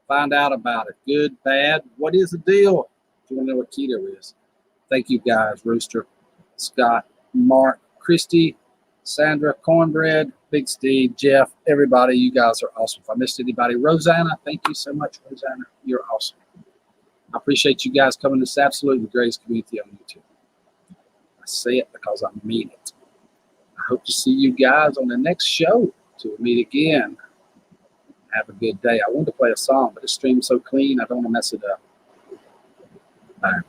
Find out about it. Good, bad. What is the deal? If you want to know what keto is. Thank you guys. Rooster, Scott, Mark, Christy, Sandra, Cornbread, Big Steve, Jeff, everybody. You guys are awesome. If I missed anybody, Rosanna, thank you so much, Rosanna. You're awesome. I appreciate you guys coming to this absolutely the greatest community on YouTube. I say it because I mean it. I hope to see you guys on the next show till we meet again. Have a good day. I wanted to play a song, but the stream's so clean, I don't want to mess it up. Bye.